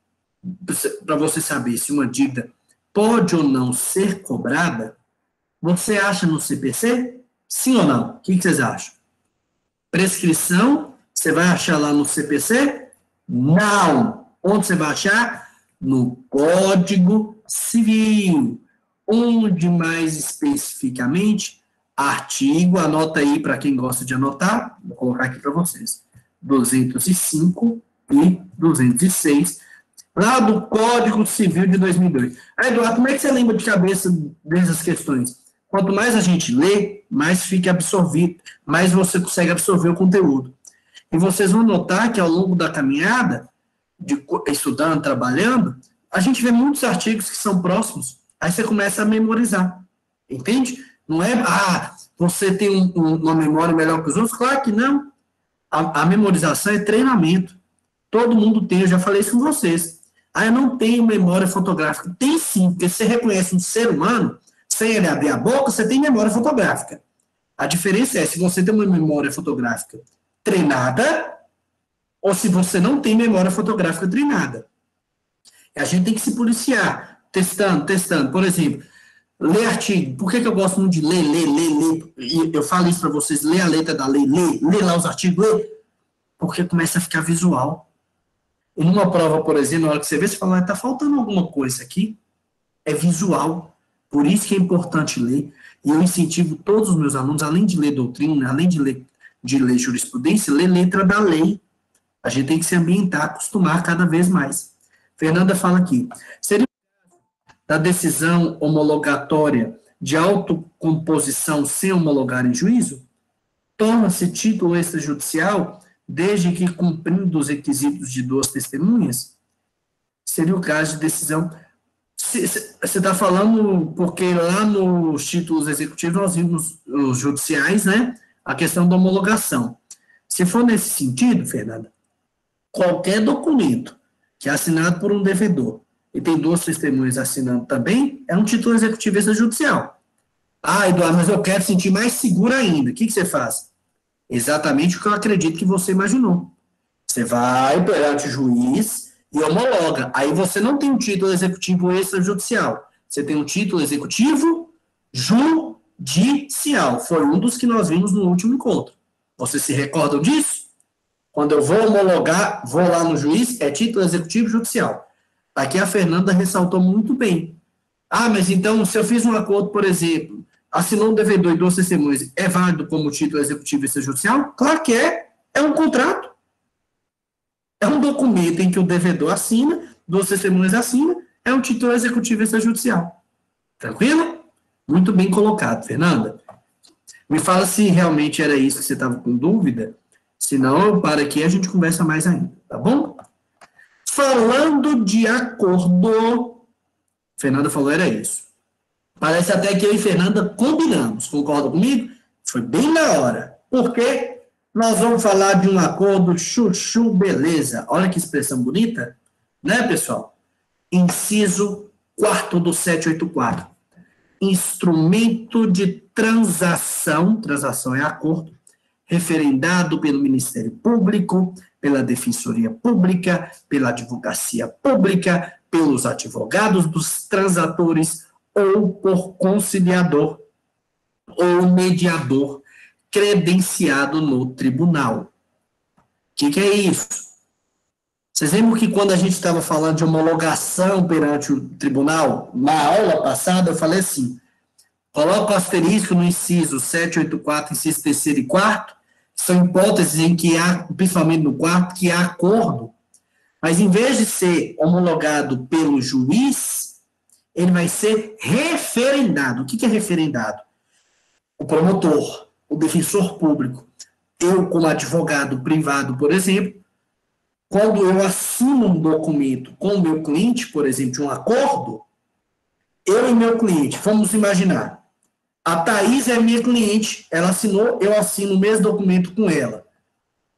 para você saber se uma dívida pode ou não ser cobrada, você acha no CPC? Sim ou não? O que vocês acham? Prescrição, você vai achar lá no CPC? Não. Onde você vai achar? No Código Civil. Onde mais especificamente? Artigo, anota aí para quem gosta de anotar, vou colocar aqui para vocês, 205 e 206, lá do Código Civil de 2002. Aí, Eduardo, como é que você lembra de cabeça dessas questões? Quanto mais a gente lê, mais fica absorvido, mais você consegue absorver o conteúdo. E vocês vão notar que ao longo da caminhada, estudando, trabalhando, a gente vê muitos artigos que são próximos, aí você começa a memorizar, entende? Não é, você tem uma memória melhor que os outros? Claro que não. A memorização é treinamento. Todo mundo tem, eu já falei isso com vocês. Ah, eu não tenho memória fotográfica. Tem sim, porque você reconhece um ser humano, sem ele abrir a boca, você tem memória fotográfica. A diferença é se você tem uma memória fotográfica treinada ou se você não tem memória fotográfica treinada. A gente tem que se policiar, testando. Por exemplo, ler artigo. Por que eu gosto muito de ler? E eu falo isso para vocês, ler a letra da lei, ler lá os artigos, ler, porque começa a ficar visual. E numa prova, por exemplo, na hora que você vê, você fala, está faltando alguma coisa aqui, é visual. Por isso que é importante ler. E eu incentivo todos os meus alunos, além de ler doutrina, além de ler jurisprudência, ler letra da lei. A gente tem que se ambientar, acostumar cada vez mais. Fernanda fala aqui, seria da decisão homologatória de autocomposição sem homologar em juízo? Torna-se título extrajudicial desde que cumprindo os requisitos de duas testemunhas? Seria o caso de decisão. Você está falando porque lá nos títulos executivos nós vimos os judiciais, né, a questão da homologação. Se for nesse sentido, Fernanda, qualquer documento que é assinado por um devedor e tem duas testemunhas assinando também, é um título executivo extrajudicial. Ah, Eduardo, mas eu quero sentir mais seguro ainda. O que você faz? Exatamente o que eu acredito que você imaginou. Você vai perante o juiz e homologa. Aí você não tem um título executivo extrajudicial. Você tem um título executivo judicial. Foi um dos que nós vimos no último encontro. Vocês se recordam disso? Quando eu vou homologar, vou lá no juiz, é título executivo judicial. Aqui a Fernanda ressaltou muito bem. Ah, mas então, se eu fiz um acordo, por exemplo, assinou um devedor e duas testemunhas, é válido como título executivo extrajudicial? Claro que é. É um contrato. É um documento em que o devedor assina, duas testemunhas assinam, é um título executivo extrajudicial. Tranquilo? Muito bem colocado, Fernanda. Me fala se realmente era isso que você estava com dúvida. Se não, eu paro aqui e a gente conversa mais ainda, tá bom? Falando de acordo, Fernanda falou, era isso. Parece até que eu e Fernanda combinamos, concorda comigo? Foi bem na hora. Por quê? Nós vamos falar de um acordo chuchu beleza. Olha que expressão bonita, né, pessoal? Inciso 4º do 784. Instrumento de transação é acordo, referendado pelo Ministério Público, pela Defensoria Pública, pela Advocacia Pública, pelos advogados dos transatores ou por conciliador ou mediador credenciado no tribunal. O que é isso? Vocês lembram que quando a gente estava falando de homologação perante o tribunal, na aula passada eu falei assim, coloca o asterisco no inciso 784, inciso 3º e 4º, são hipóteses em que há, principalmente no 4º, que há acordo, mas em vez de ser homologado pelo juiz, ele vai ser referendado. O que é referendado? O promotor, o defensor público, eu como advogado privado, por exemplo, quando eu assino um documento com o meu cliente, por exemplo, de um acordo, eu e meu cliente, vamos imaginar, a Thaís é minha cliente, ela assinou, eu assino o mesmo documento com ela.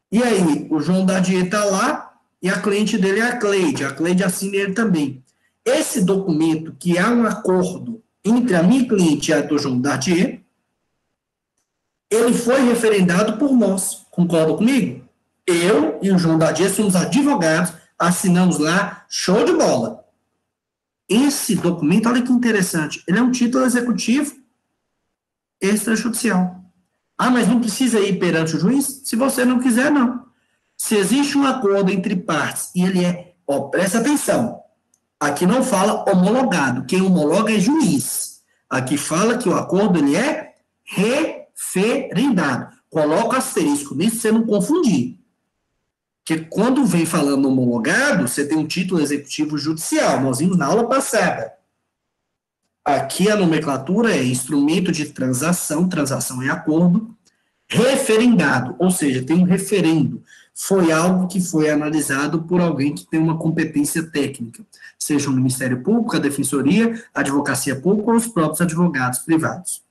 E aí, o João Dadier está lá, e a cliente dele é a Cleide assina ele também. Esse documento, que há um acordo entre a minha cliente e a do João Dadier, ele foi referendado por nós, concorda comigo? Eu e o João Dadier somos advogados, assinamos lá, show de bola. Esse documento, olha que interessante, ele é um título executivo extrajudicial. Ah, mas não precisa ir perante o juiz? Se você não quiser, não. Se existe um acordo entre partes e ele é, presta atenção, aqui não fala homologado, quem homologa é juiz. Aqui fala que o acordo ele é referendado. Coloca asterisco nisso pra você não confundir. Porque quando vem falando homologado, você tem um título executivo judicial. Nós vimos na aula passada. Aqui a nomenclatura é instrumento de transação é acordo, referendado, ou seja, tem um referendo. Foi algo que foi analisado por alguém que tem uma competência técnica, seja o Ministério Público, a Defensoria, a Advocacia Pública ou os próprios advogados privados.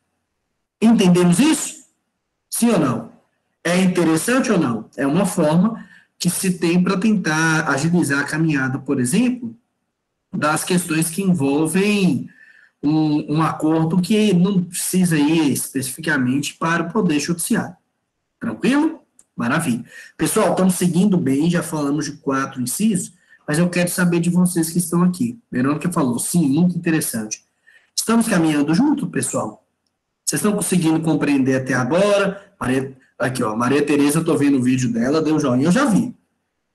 Entendemos isso? Sim ou não? É interessante ou não? É uma forma que se tem para tentar agilizar a caminhada, por exemplo, das questões que envolvem um acordo que não precisa ir especificamente para o Poder Judiciário. Tranquilo? Maravilha. Pessoal, estamos seguindo bem, já falamos de 4 incisos, mas eu quero saber de vocês que estão aqui. Verônica falou, sim, muito interessante. Estamos caminhando junto, pessoal? Vocês estão conseguindo compreender até agora? Aqui, ó, Maria Tereza, eu estou vendo o vídeo dela, deu joinha, eu já vi.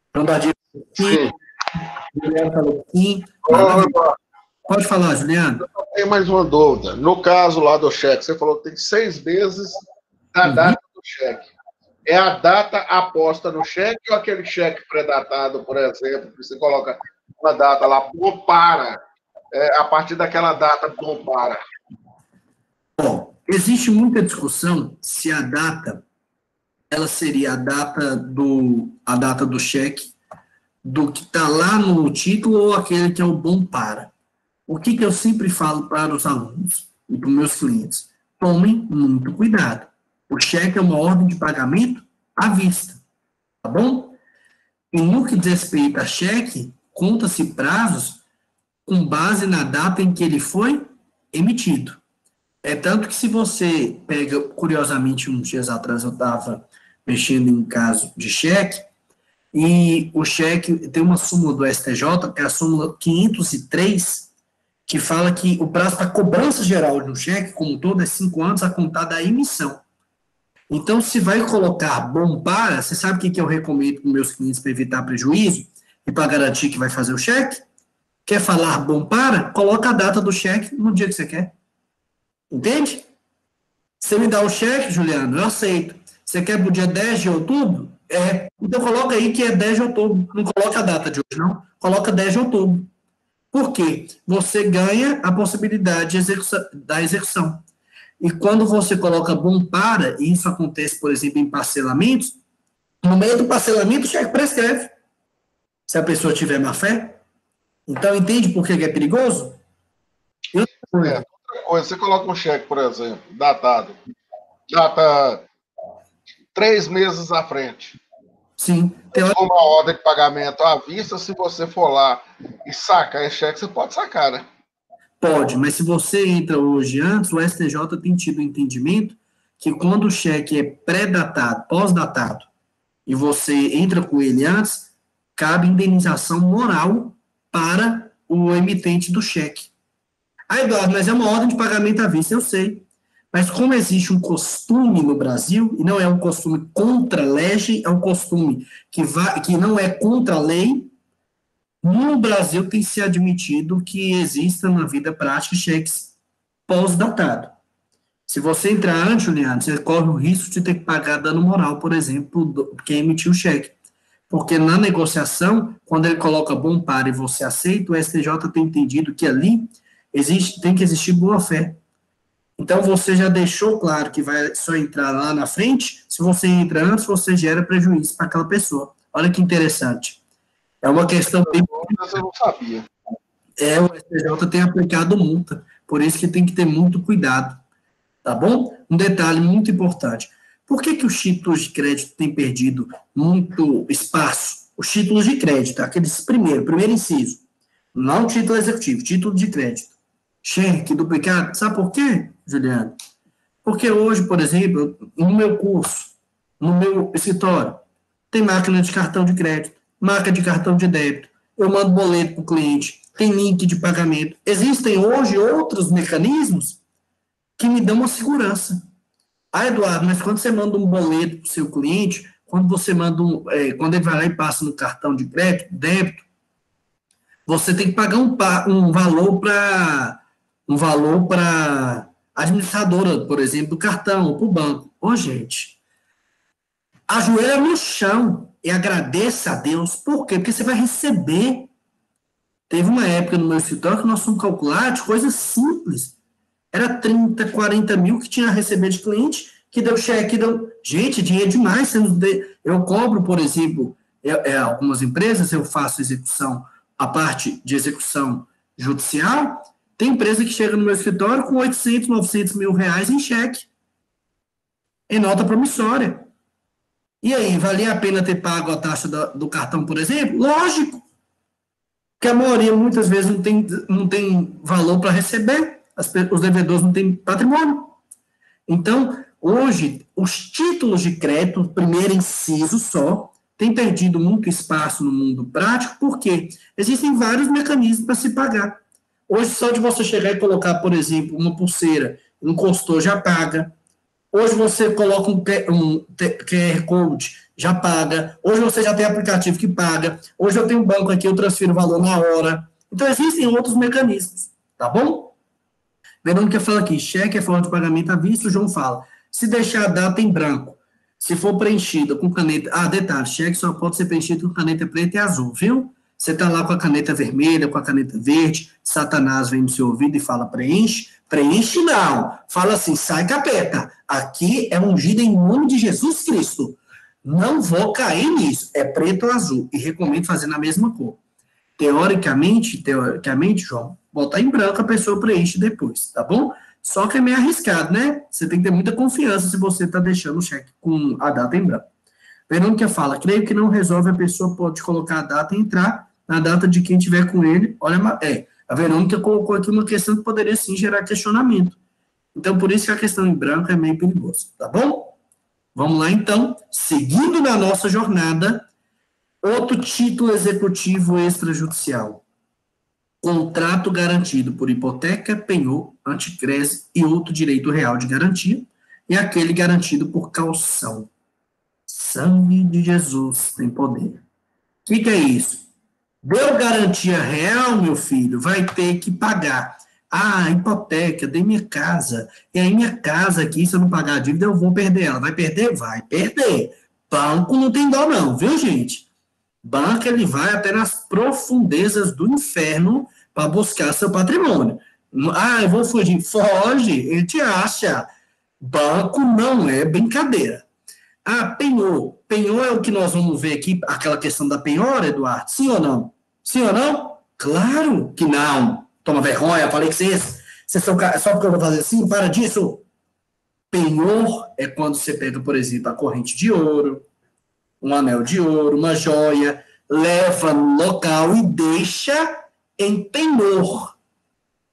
Então, dá dica aqui. Juliana falou sim. Pode falar, Juliana. Eu tenho mais uma dúvida. No caso lá do cheque, você falou que tem 6 meses da data do cheque. É a data aposta no cheque ou aquele cheque pré-datado, por exemplo, que você coloca uma data lá, bom para, a partir daquela data, bom para? Bom, existe muita discussão se a data, ela seria a data do cheque, do que está lá no título ou aquele que é o bom para. O que eu sempre falo para os alunos e para os meus clientes? Tomem muito cuidado. O cheque é uma ordem de pagamento à vista, tá bom? E no que diz respeito a cheque, conta-se prazos com base na data em que ele foi emitido. É tanto que se você pega, curiosamente, uns dias atrás eu estava mexendo em um caso de cheque, e o cheque tem uma súmula do STJ, que é a súmula 503, que fala que o prazo para cobrança geral de um cheque, como um todo, é 5 anos a contar da emissão. Então, se vai colocar bom para, você sabe o que eu recomendo para os meus clientes para evitar prejuízo e para garantir que vai fazer o cheque? Quer falar bom para? Coloca a data do cheque no dia que você quer. Entende? Você me dá o cheque, Juliano, eu aceito. Você quer para o dia 10 de outubro? Então coloca aí que é 10 de outubro. Não coloca a data de hoje, não. Coloca 10 de outubro. Por quê? Você ganha a possibilidade da execução. E quando você coloca bom para, e isso acontece, por exemplo, em parcelamentos, no meio do parcelamento o cheque prescreve. Se a pessoa tiver má fé. Então, entende por que é perigoso? Outra coisa, você coloca um cheque, por exemplo, datado, data 3 meses à frente. Sim. Tem uma ordem de pagamento à vista, se você for lá e sacar esse cheque, você pode sacar, né? Pode, mas se você entra hoje antes, o STJ tem tido o entendimento que quando o cheque é pré-datado, pós-datado, e você entra com ele antes, cabe indenização moral para o emitente do cheque. Ah, Eduardo, mas é uma ordem de pagamento à vista, eu sei. Mas como existe um costume no Brasil, e não é um costume contra a lei, é um costume que não é contra a lei, no Brasil tem se admitido que exista na vida prática cheques pós-datado. Se você entrar antes, Juliano, você corre o risco de ter que pagar dano moral, por exemplo, quem emitiu o cheque. Porque na negociação, quando ele coloca bom para e você aceita, o STJ tem entendido que ali tem que existir boa-fé. Então, você já deixou claro que vai só entrar lá na frente, se você entra antes, você gera prejuízo para aquela pessoa. Olha que interessante. É uma questão bem... Eu não sabia. O STJ tem aplicado multa, por isso que tem que ter muito cuidado, tá bom? Um detalhe muito importante. Por que os títulos de crédito têm perdido muito espaço? Os títulos de crédito, aqueles primeiro inciso, não título executivo, título de crédito. Cheque, duplicado, sabe por quê, Juliano? Porque hoje, por exemplo, no meu curso, no meu escritório, tem máquina de cartão de crédito, marca de cartão de débito, eu mando boleto para o cliente, tem link de pagamento. Existem hoje outros mecanismos que me dão uma segurança. Ah, Eduardo, mas quando você manda um boleto para o seu cliente, quando você manda quando ele vai lá e passa no cartão de crédito, débito, você tem que pagar um valor para administradora, por exemplo, do cartão, ou para o banco. Ô, gente, ajoelha no chão e agradeça a Deus. Por quê? Porque você vai receber. Teve uma época no meu escritório que nós fomos calcular de coisas simples. Era 30, 40 mil que tinha a receber de cliente, que deu cheque, Gente, dinheiro demais. Eu cobro, por exemplo, algumas empresas, eu faço execução, a parte de execução judicial, tem empresa que chega no meu escritório com 800, 900 mil reais em cheque, em nota promissória. E aí, valia a pena ter pago a taxa do cartão, por exemplo? Lógico. que a maioria, muitas vezes, não tem valor para receber, os devedores não têm patrimônio. Então, hoje, os títulos de crédito, primeiro inciso só, tem perdido muito espaço no mundo prático, porque existem vários mecanismos para se pagar. Hoje, só de você chegar e colocar, por exemplo, uma pulseira, encostou, já paga. Hoje você coloca um QR Code, já paga. Hoje você já tem aplicativo que paga. Hoje eu tenho um banco aqui, eu transfiro o valor na hora. Então, existem outros mecanismos, tá bom? Verônica fala aqui, cheque é forma de pagamento à vista, o João fala, se deixar a data em branco, se for preenchida com caneta, detalhe, cheque só pode ser preenchido com caneta preta e azul, viu? Você está lá com a caneta vermelha, com a caneta verde, Satanás vem no seu ouvido e fala, preenche não, fala assim, sai capeta, aqui é ungido em nome de Jesus Cristo, não vou cair nisso, é preto ou azul, e recomendo fazer na mesma cor. Teoricamente, João, botar em branco, a pessoa preenche depois, tá bom? Só que é meio arriscado, né? Você tem que ter muita confiança se você está deixando o cheque com a data em branco. Verônica fala, creio que não resolve, a pessoa pode colocar a data e entrar na data de quem tiver com ele. Olha, a Verônica colocou aqui uma questão que poderia sim gerar questionamento. Então, por isso que a questão em branco é meio perigosa, tá bom? Vamos lá, então. Seguindo na nossa jornada, outro título executivo extrajudicial. Contrato garantido por hipoteca, penhor, anticrese e outro direito real de garantia, e aquele garantido por caução. Sangue de Jesus tem poder. O que é isso? Deu garantia real, meu filho, vai ter que pagar. A hipoteca, dei minha casa, e aí minha casa aqui, se eu não pagar a dívida, eu vou perder ela. Vai perder? Vai perder. Banco não tem dó não, viu, gente? Banco, ele vai até nas profundezas do inferno para buscar seu patrimônio. Eu vou fugir. Foge, ele te acha. Banco não é brincadeira. Penhor. Penhor é o que nós vamos ver aqui, aquela questão da penhora, Eduardo? Sim ou não? Sim ou não? Claro que não. Toma vergonha, falei que vocês são só porque eu vou fazer assim, para disso. Penhor é quando você pega, por exemplo, a corrente de ouro, um anel de ouro, uma joia, leva no local e deixa em penhor.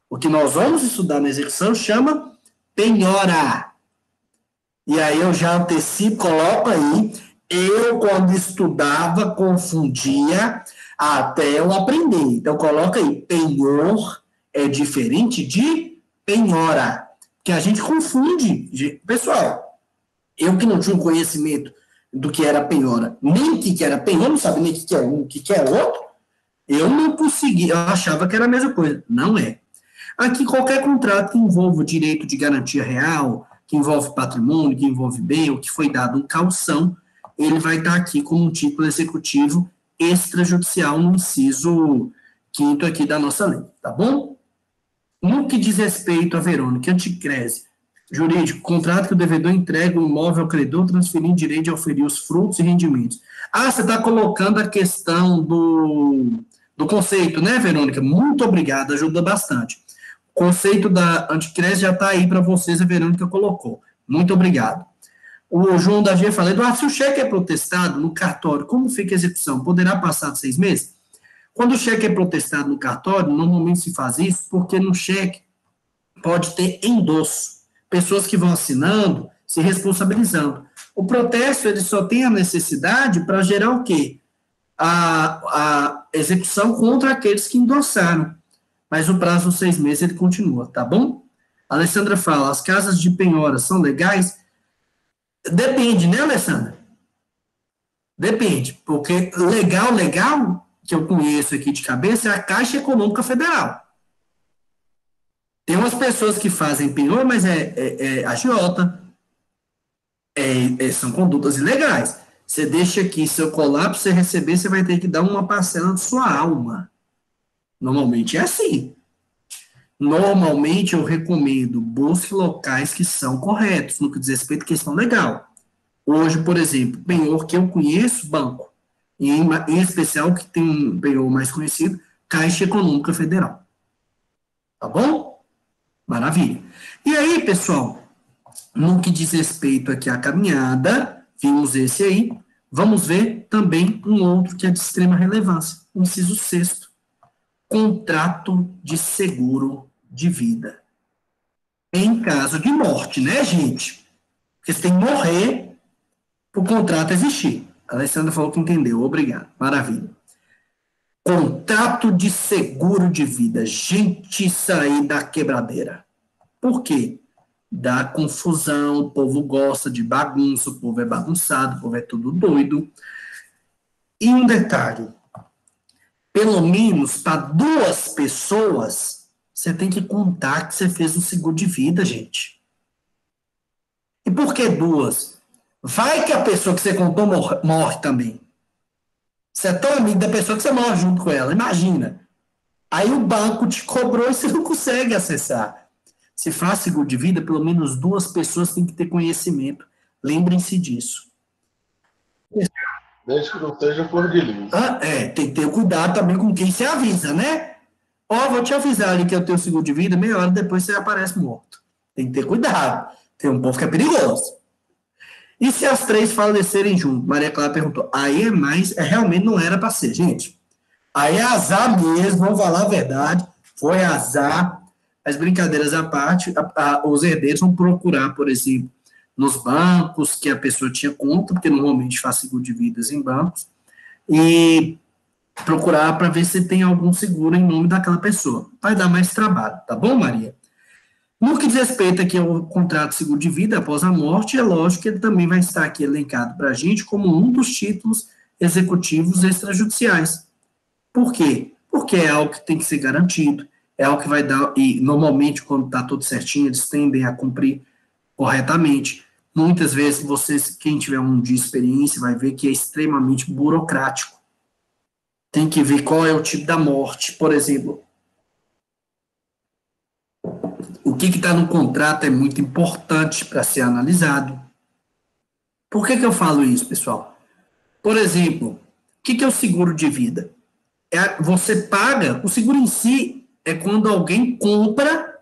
O que nós vamos estudar na execução chama penhora. E aí eu já antecipo, coloco aí, eu quando estudava confundia até eu aprender. Então coloca aí, penhor é diferente de penhora, que a gente confunde. Pessoal, eu que não tinha um conhecimento do que era penhora, nem o que era penhor, não sabia nem o que é um, o que é outro, eu não conseguia, eu achava que era a mesma coisa. Não é. Aqui, qualquer contrato que envolva o direito de garantia real, que envolve patrimônio, que envolve bem, ou que foi dado em caução, ele vai estar aqui como um título executivo extrajudicial no inciso 5º aqui da nossa lei, tá bom? No que diz respeito a Verônica, anticrese, jurídico, contrato que o devedor entrega o imóvel ao credor, transferindo direito de oferir os frutos e rendimentos. Você está colocando a questão do conceito, né, Verônica? Muito obrigado, ajuda bastante. O conceito da anticrese já está aí para vocês, a Verônica colocou. Muito obrigado. O João Davi fala, Eduardo, se o cheque é protestado no cartório, como fica a execução? Poderá passar de 6 meses? Quando o cheque é protestado no cartório, normalmente se faz isso porque no cheque pode ter endosso. Pessoas que vão assinando, se responsabilizando. O protesto, ele só tem a necessidade para gerar o quê? A execução contra aqueles que endossaram. Mas o prazo de 6 meses, ele continua, tá bom? A Alessandra fala, as casas de penhora são legais? Depende, né, Alessandra? Depende, porque legal, que eu conheço aqui de cabeça, é a Caixa Econômica Federal. Tem umas pessoas que fazem penhor, mas é agiota. São condutas ilegais. Você deixa aqui seu colar para você receber, você vai ter que dar uma parcela de sua alma. Normalmente é assim. Normalmente eu recomendo, busque locais que são corretos, no que diz respeito à questão legal. Hoje, por exemplo, penhor que eu conheço, banco, e em especial que tem um penhor mais conhecido, Caixa Econômica Federal. Tá bom? Maravilha. E aí, pessoal, no que diz respeito aqui à caminhada, vimos esse aí, vamos ver também um outro que é de extrema relevância, o inciso 6º. contrato de seguro de vida. Em caso de morte, né, gente? Porque você tem que morrer para o contrato existir. A Alessandra falou que entendeu. Obrigado. Maravilha. Contrato de seguro de vida. Gente, isso aí dá quebradeira. Por quê? Dá confusão, o povo gosta de bagunça, o povo é bagunçado, o povo é tudo doido. E um detalhe, pelo menos para 2 pessoas, você tem que contar que você fez um seguro de vida, gente. E por que 2? Vai que a pessoa que você contou morre também. Você é tão amigo da pessoa que você morre junto com ela, imagina. Aí o banco te cobrou e você não consegue acessar. Se faz seguro de vida, pelo menos 2 pessoas têm que ter conhecimento. Lembrem-se disso. Desde que não seja flor de lis. Tem que ter cuidado também com quem se avisa, né? Vou te avisar ali que eu tenho seguro de vida, meia hora depois você aparece morto. Tem que ter cuidado. Tem um povo que é perigoso. E se as 3 falecerem junto? Maria Clara perguntou. Aí realmente não era para ser, gente. Aí é azar mesmo, vamos falar a verdade. Foi azar. As brincadeiras à parte, os herdeiros vão procurar, por exemplo, nos bancos que a pessoa tinha conta, porque normalmente faz seguro de vidas em bancos, e procurar para ver se tem algum seguro em nome daquela pessoa. Vai dar mais trabalho, tá bom, Maria? No que diz respeito aqui ao contrato de seguro de vida após a morte, é lógico que ele também vai estar aqui elencado para a gente como um dos títulos executivos extrajudiciais. Por quê? Porque é algo que tem que ser garantido, é algo que vai dar, e normalmente quando está tudo certinho, eles tendem a cumprir corretamente. Muitas vezes, quem tiver um dia de experiência, vai ver que é extremamente burocrático. Tem que ver qual é o tipo da morte, por exemplo. O que está no contrato é muito importante para ser analisado. Por que eu falo isso, pessoal? Por exemplo, o que é o seguro de vida? Você paga, o seguro em si é quando alguém compra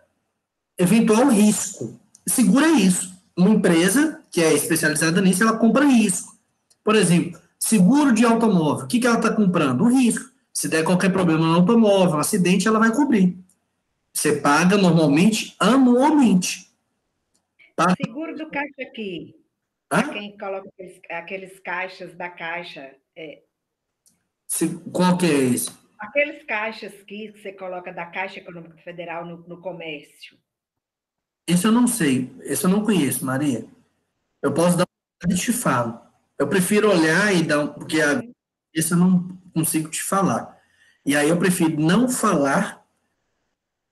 eventual risco. Seguro é isso. Uma empresa que é especializada nisso, ela compra risco. Por exemplo, seguro de automóvel. O que ela está comprando? O risco. Se der qualquer problema no automóvel, um acidente, ela vai cobrir. Você paga normalmente anualmente. Tá? Seguro do caixa aqui. Hã? Quem coloca aqueles caixas da Caixa. Qual que é esse? Aqueles caixas que você coloca da Caixa Econômica Federal no comércio. Esse eu não sei. Esse eu não conheço, Maria. Eu posso dar uma olhada e te falo. Eu prefiro olhar e dar porque esse eu não consigo te falar. E aí eu prefiro não falar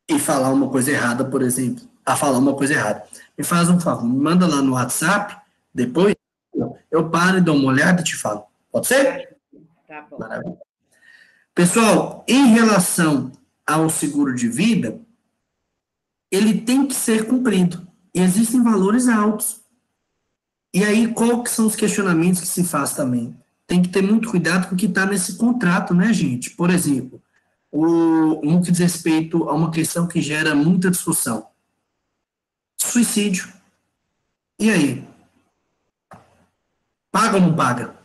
e falar uma coisa errada, por exemplo, a falar uma coisa errada. Me faz um favor, me manda lá no WhatsApp, depois eu paro e dou uma olhada e te falo. Pode ser? Tá bom. Maravilha. Pessoal, em relação ao seguro de vida, ele tem que ser cumprido. E existem valores altos. E aí, qual que são os questionamentos que se faz também? Tem que ter muito cuidado com o que está nesse contrato, né, gente? Por exemplo, no que diz respeito a uma questão que gera muita discussão. Suicídio. E aí? Paga ou não paga?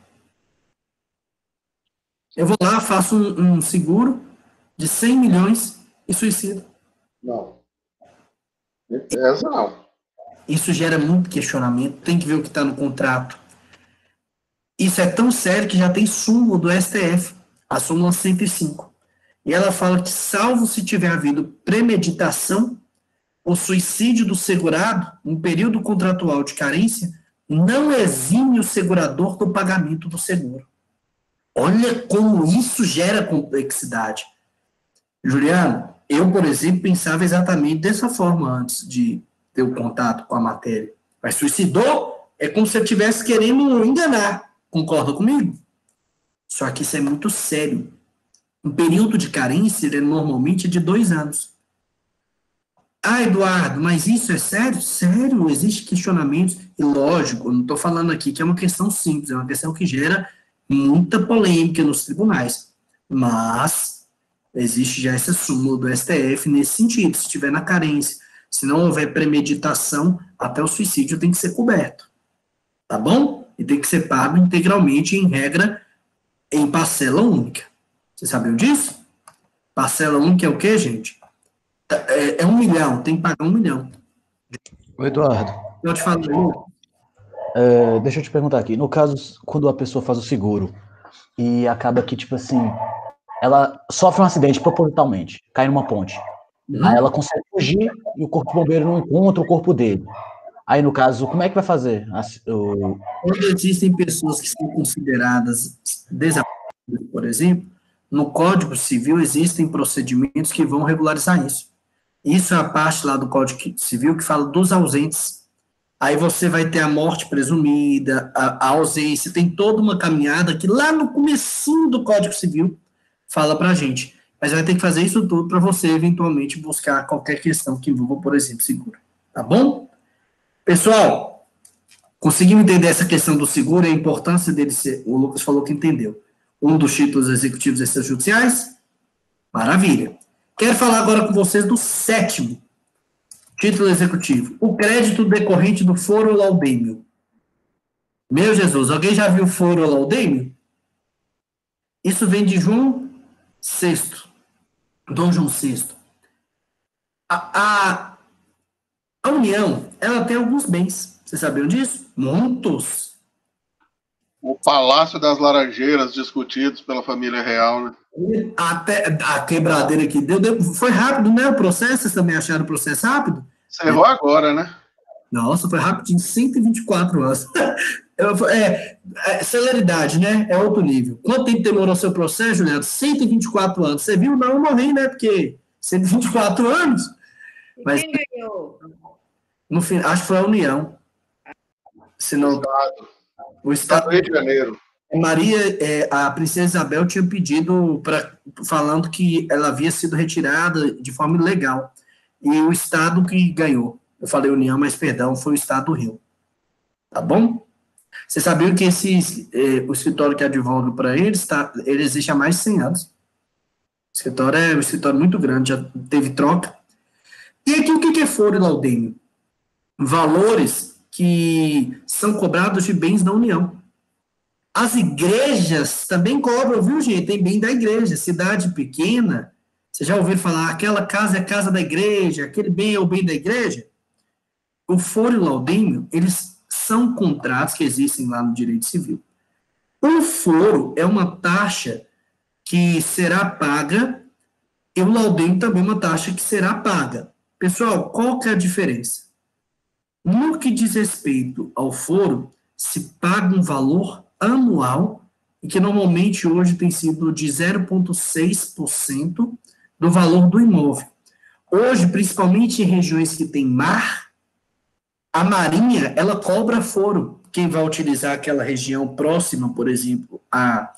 Eu vou lá, faço um seguro de 100 milhões e suicido. Não. Essa não. Isso gera muito questionamento, tem que ver o que está no contrato. Isso é tão sério que já tem súmula do STF, a súmula 105. E ela fala que, salvo se tiver havido premeditação, o suicídio do segurado, um período contratual de carência, não exime o segurador do pagamento do seguro. Olha como isso gera complexidade. Juliano, eu, por exemplo, pensava exatamente dessa forma antes de ter o contato com a matéria. Mas suicidou é como se eu estivesse querendo enganar. Concorda comigo? Só que isso é muito sério. Um período de carência, ele normalmente é de 2 anos. Ah, Eduardo, mas isso é sério? Sério, existem questionamentos, e lógico, eu não estou falando aqui que é uma questão simples, é uma questão que gera muita polêmica nos tribunais. Mas existe já essa súmula do STF nesse sentido, se estiver na carência, se não houver premeditação, até o suicídio tem que ser coberto. Tá bom? E tem que ser pago integralmente, em regra, em parcela única. Vocês sabiam disso? Parcela única é o quê, gente? É 1 milhão, tem que pagar 1 milhão. Ô, Eduardo. Eu te falo, deixa eu te perguntar aqui. No caso, quando a pessoa faz o seguro e acaba que, tipo assim, ela sofre um acidente propositalmente, cai numa ponte. Aí ela consegue fugir e o corpo de bombeiro não encontra o corpo dele. Aí, no caso, como é que vai fazer? Quando existem pessoas que são consideradas desaparecidas, por exemplo, no Código Civil existem procedimentos que vão regularizar isso. Isso é a parte lá do Código Civil que fala dos ausentes. Aí você vai ter a morte presumida, a ausência, tem toda uma caminhada que lá no comecinho do Código Civil fala pra gente. Mas vai ter que fazer isso tudo para você, eventualmente, buscar qualquer questão que envolva, por exemplo, seguro. Tá bom? Pessoal, conseguimos entender essa questão do seguro e a importância dele ser, o Lucas falou que entendeu. Um dos títulos executivos extrajudiciais? Maravilha. Quero falar agora com vocês do 7º título executivo. O crédito decorrente do foro ou laudêmio. Meu Jesus, alguém já viu foro ou laudêmio? Isso vem de João VI. Dom João VI. A União, ela tem alguns bens. Vocês sabiam disso? Muitos. O Palácio das Laranjeiras discutidos pela família real, né? Até a quebradeira que deu, foi rápido, né? O processo, vocês também acharam o processo rápido? Encerrou agora, né? Nossa, foi rapidinho, 124 anos. Celeridade, né? É outro nível. Quanto tempo demorou seu processo, Juliano? 124 anos. Você viu? Não, eu morri, né? Porque 124 anos. Mas, quem ganhou? No fim, acho que foi a União. Senão, o Estado do Rio de Janeiro. A princesa Isabel tinha pedido, falando que ela havia sido retirada de forma ilegal. E o Estado que ganhou. Eu falei União, mas perdão, foi o Estado do Rio. Tá bom? Você sabia que o escritório que advoga para ele existe há mais de 100 anos. O escritório é um escritório muito grande, já teve troca. E aqui o que é foro e laudêmio? Valores que são cobrados de bens da União. As igrejas também cobram, viu, gente? Tem bem da igreja. Cidade pequena, você já ouviu falar, aquela casa é a casa da igreja, aquele bem é o bem da igreja? O foro e o laudêmio, eles são contratos que existem lá no direito civil. O foro é uma taxa que será paga e o laudêmio também é uma taxa que será paga. Pessoal, qual que é a diferença? No que diz respeito ao foro, se paga um valor anual, e que normalmente hoje tem sido de 0,6% do valor do imóvel. Hoje, principalmente em regiões que tem mar, a Marinha, ela cobra foro. Quem vai utilizar aquela região próxima, por exemplo, a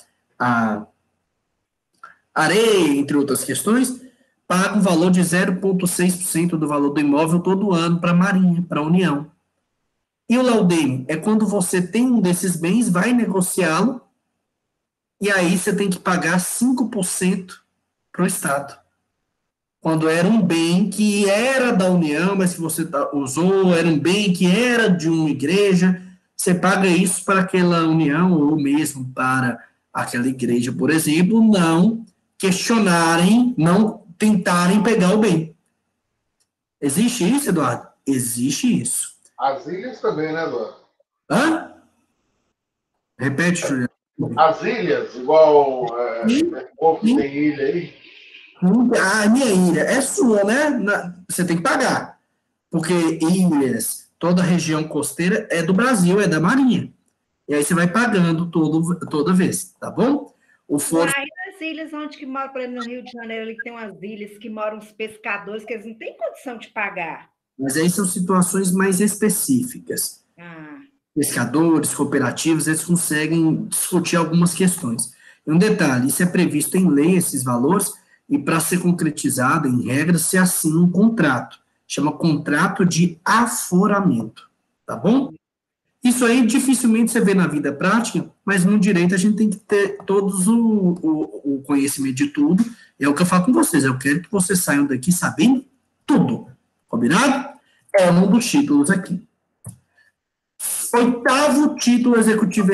areia, entre outras questões, paga um valor de 0,6% do valor do imóvel todo ano para a Marinha, para a União. E o laudêmio é quando você tem um desses bens, vai negociá-lo, e aí você tem que pagar 5% para o Estado. Quando era um bem que era da União, mas que você usou, era um bem que era de uma igreja, você paga isso para aquela União, ou mesmo para aquela igreja, por exemplo, não questionarem, não tentarem pegar o bem. Existe isso, Eduardo? Existe isso. As ilhas também, né, Eduardo? Hã? Repete, Juliano. As ilhas, igual o povo que tem ilha aí. A minha ilha é sua, né? Você tem que pagar. Porque ilhas, toda a região costeira é do Brasil, é da Marinha. E aí você vai pagando toda vez, tá bom? O foro... Aí nas ilhas onde que mora, por exemplo, no Rio de Janeiro, ali tem umas ilhas que moram os pescadores que eles não têm condição de pagar. Mas aí são situações mais específicas. Pescadores, cooperativos, eles conseguem discutir algumas questões. E um detalhe, isso é previsto em lei, esses valores, e para ser concretizado em regras, se assina um contrato. Chama contrato de aforamento. Tá bom? Isso aí dificilmente você vê na vida prática, mas no direito a gente tem que ter todos o conhecimento de tudo. É o que eu falo com vocês. Eu quero que vocês saiam daqui sabendo tudo. Combinado? É um dos títulos aqui. 8º título executivo.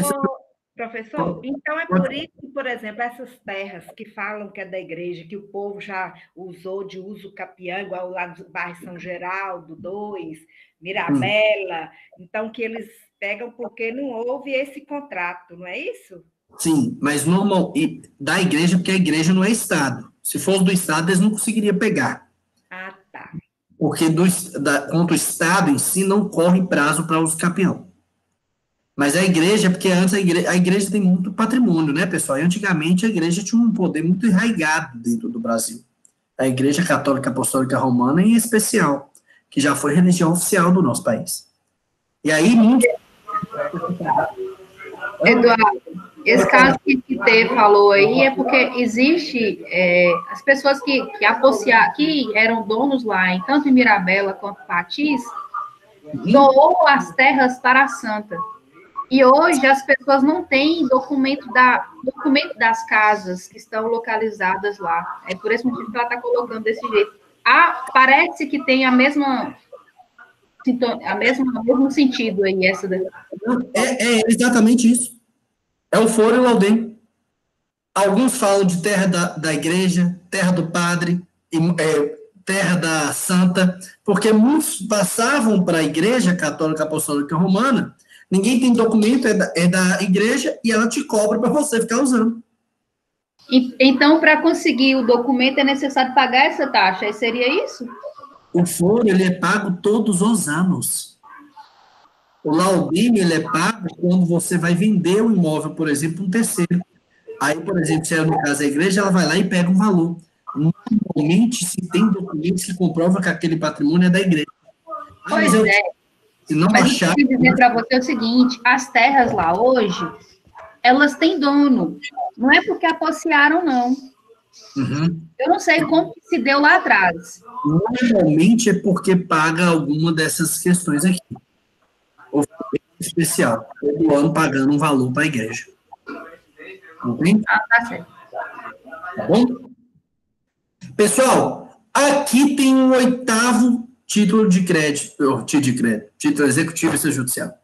Professor, então é por isso que, por exemplo, essas terras que falam que é da igreja, que o povo já usou de uso capião, igual lá do bairro São Geraldo, 2, Mirabela, então que eles pegam porque não houve esse contrato, não é isso? Sim, mas normal, da igreja, porque a igreja não é Estado. Se fosse do Estado, eles não conseguiriam pegar. Ah, tá. Porque quanto o Estado em si não corre prazo para uso capião. Mas a igreja, porque antes a igreja tem muito patrimônio, né, pessoal? E antigamente a igreja tinha um poder muito enraizado dentro do Brasil. A Igreja Católica Apostólica Romana, em especial, que já foi religião oficial do nosso país. E aí, muito... Eduardo, esse caso que o T falou aí é porque existe as pessoas que eram donos lá, tanto em Mirabela quanto em Patis, doou as terras para a Santa. E hoje as pessoas não têm documento das casas que estão localizadas lá. É por esse motivo que ela está colocando desse jeito. Parece que tem o mesmo sentido aí, essa daqui. É exatamente isso. É o foro e o laudem. Alguns falam de terra da igreja, terra do padre, terra da santa, porque muitos passavam para a Igreja Católica Apostólica Romana. Ninguém tem documento, é da igreja, e ela te cobra para você ficar usando. Então, para conseguir o documento, é necessário pagar essa taxa, seria isso? O foro, ele é pago todos os anos. O laudêmio, ele é pago quando você vai vender o imóvel, por exemplo, um terceiro. Aí, por exemplo, se é no caso da igreja, ela vai lá e pega um valor. Normalmente, se tem documentos que comprovam que aquele patrimônio é da igreja. Pois é. Se não Mas achar... eu quero dizer para você o seguinte, as terras lá hoje, elas têm dono. Não é porque apossiaram, não. Uhum. Eu não sei como que se deu lá atrás. Normalmente é porque paga alguma dessas questões aqui. Ou especial. Todo ano pagando um valor para a igreja. Entende? Tá certo. Tá bom? Pessoal, aqui tem um 8º título de crédito, título executivo extrajudicial.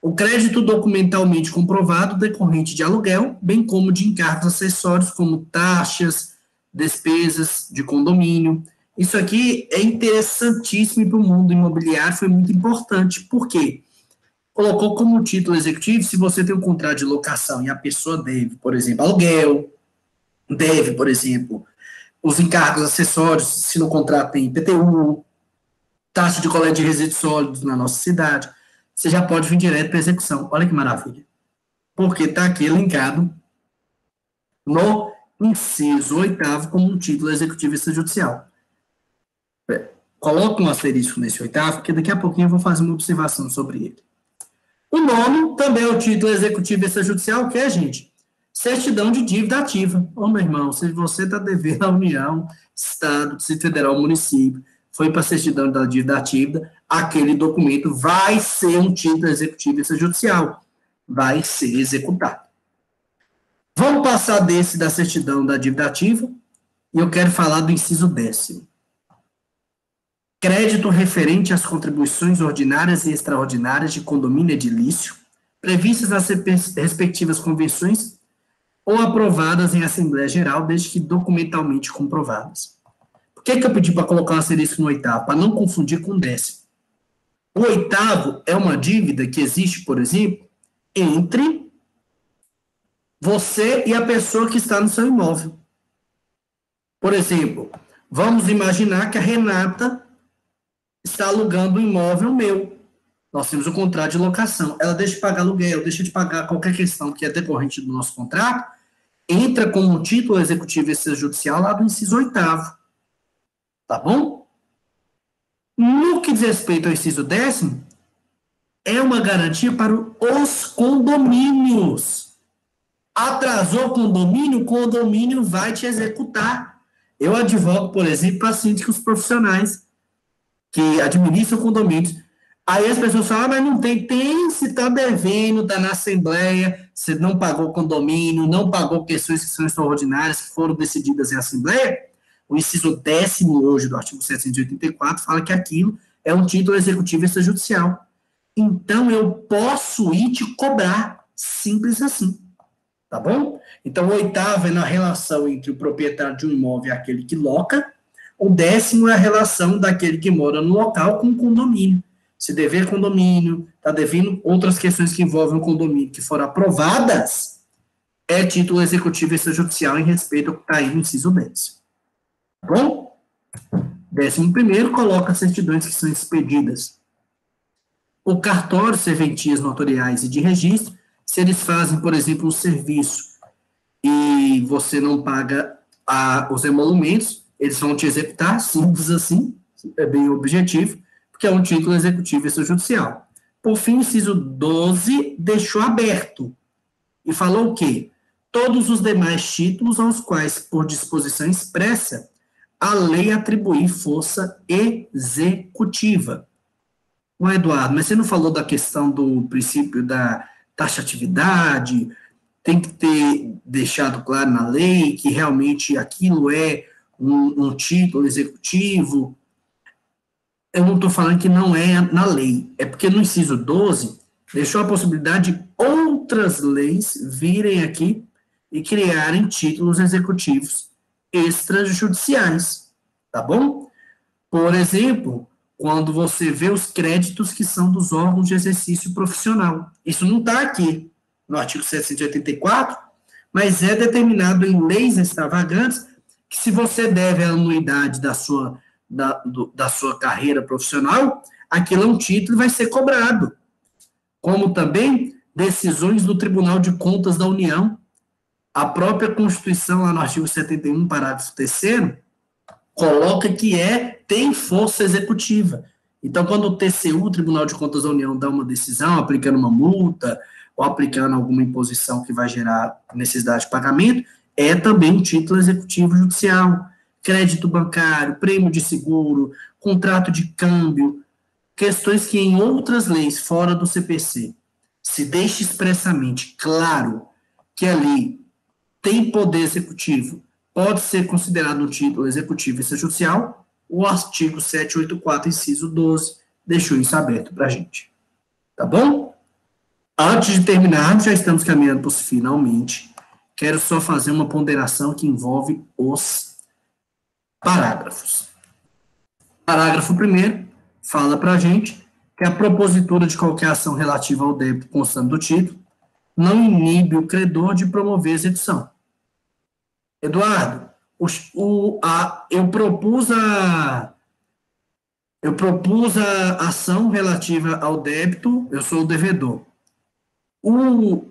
O crédito documentalmente comprovado decorrente de aluguel, bem como de encargos acessórios, como taxas, despesas de condomínio. Isso aqui é interessantíssimo para o mundo imobiliário, foi muito importante. Por quê? Colocou como título executivo, se você tem um contrato de locação e a pessoa deve, por exemplo, aluguel, deve, por exemplo, os encargos acessórios, se no contrato tem IPTU, taxa de coleta de resíduos sólidos na nossa cidade, você já pode vir direto para a execução. Olha que maravilha. Porque está aqui linkado no inciso 8º como um título executivo extrajudicial. Coloca um asterisco nesse 8º, porque daqui a pouquinho eu vou fazer uma observação sobre ele. O 9º também é o título executivo extrajudicial, que é, gente, certidão de dívida ativa. Ô, meu irmão, se você está devendo à União, Estado, Distrito Federal, município, foi para a certidão da dívida ativa, aquele documento vai ser um título executivo extrajudicial, vai ser executado. Vamos passar da certidão da dívida ativa, e eu quero falar do inciso 10º. Crédito referente às contribuições ordinárias e extraordinárias de condomínio edilício, previstas nas respectivas convenções ou aprovadas em Assembleia Geral, desde que documentalmente comprovadas. Por que eu pedi para colocar um asterisco no 8º? Para não confundir com o 10º. O 8º é uma dívida que existe, por exemplo, entre você e a pessoa que está no seu imóvel. Por exemplo, vamos imaginar que a Renata está alugando um imóvel meu. Nós temos um contrato de locação. Ela deixa de pagar aluguel, deixa de pagar qualquer questão que é decorrente do nosso contrato, entra como um título executivo extrajudicial lá do inciso 8º. Tá bom? No que diz respeito ao inciso 10º, é uma garantia para os condomínios. Atrasou o condomínio vai te executar. Eu advogo, por exemplo, para síndicos profissionais que administram condomínios. Aí as pessoas falam, mas não tem, se está devendo, está na Assembleia, você não pagou o condomínio, não pagou questões que são extraordinárias, que foram decididas em Assembleia. O inciso 10º hoje do artigo 784 fala que aquilo é um título executivo extrajudicial. Então, eu posso ir te cobrar, simples assim. Tá bom? Então, o 8º é na relação entre o proprietário de um imóvel e aquele que loca. O 10º é a relação daquele que mora no local com o condomínio. Se dever condomínio, está devendo outras questões que envolvem o condomínio que foram aprovadas, é título executivo extrajudicial em respeito ao que está aí no inciso 10. Tá bom? 11º, coloca certidões que são expedidas. O cartório, serventias notariais e de registro, se eles fazem, por exemplo, um serviço e você não paga os emolumentos, eles vão te executar, simples assim, é bem objetivo, porque é um título executivo extrajudicial. Por fim, o inciso 12 deixou aberto e falou o quê? Todos os demais títulos aos quais, por disposição expressa, a lei atribuir força executiva. Ué, Eduardo, mas você não falou da questão do princípio da taxatividade? Tem que ter deixado claro na lei que realmente aquilo é um título executivo. Eu não estou falando que não é na lei, é porque no inciso 12 deixou a possibilidade de outras leis virem aqui e criarem títulos executivos extrajudiciais, tá bom? Por exemplo, quando você vê os créditos que são dos órgãos de exercício profissional. Isso não está aqui no artigo 784, mas é determinado em leis extravagantes que se você deve a anuidade da sua carreira profissional, aquilo é um título e vai ser cobrado. Como também decisões do Tribunal de Contas da União. A própria Constituição, lá no artigo 71, parágrafo 3º, coloca que tem força executiva. Então, quando o TCU, o Tribunal de Contas da União, dá uma decisão, aplicando uma multa, ou aplicando alguma imposição que vai gerar necessidade de pagamento, é também um título executivo judicial. Crédito bancário, prêmio de seguro, contrato de câmbio, questões que em outras leis fora do CPC se deixa expressamente claro que ali tem poder executivo, pode ser considerado um título executivo extrajudicial, o artigo 784, inciso 12, deixou isso aberto para a gente. Tá bom? Antes de terminarmos, já estamos caminhando para os finalmente, quero só fazer uma ponderação que envolve os parágrafos. Parágrafo 1º fala para a gente que a propositura de qualquer ação relativa ao débito constante do título não inibe o credor de promover a execução. Eduardo, eu propus a ação relativa ao débito, eu sou o devedor. O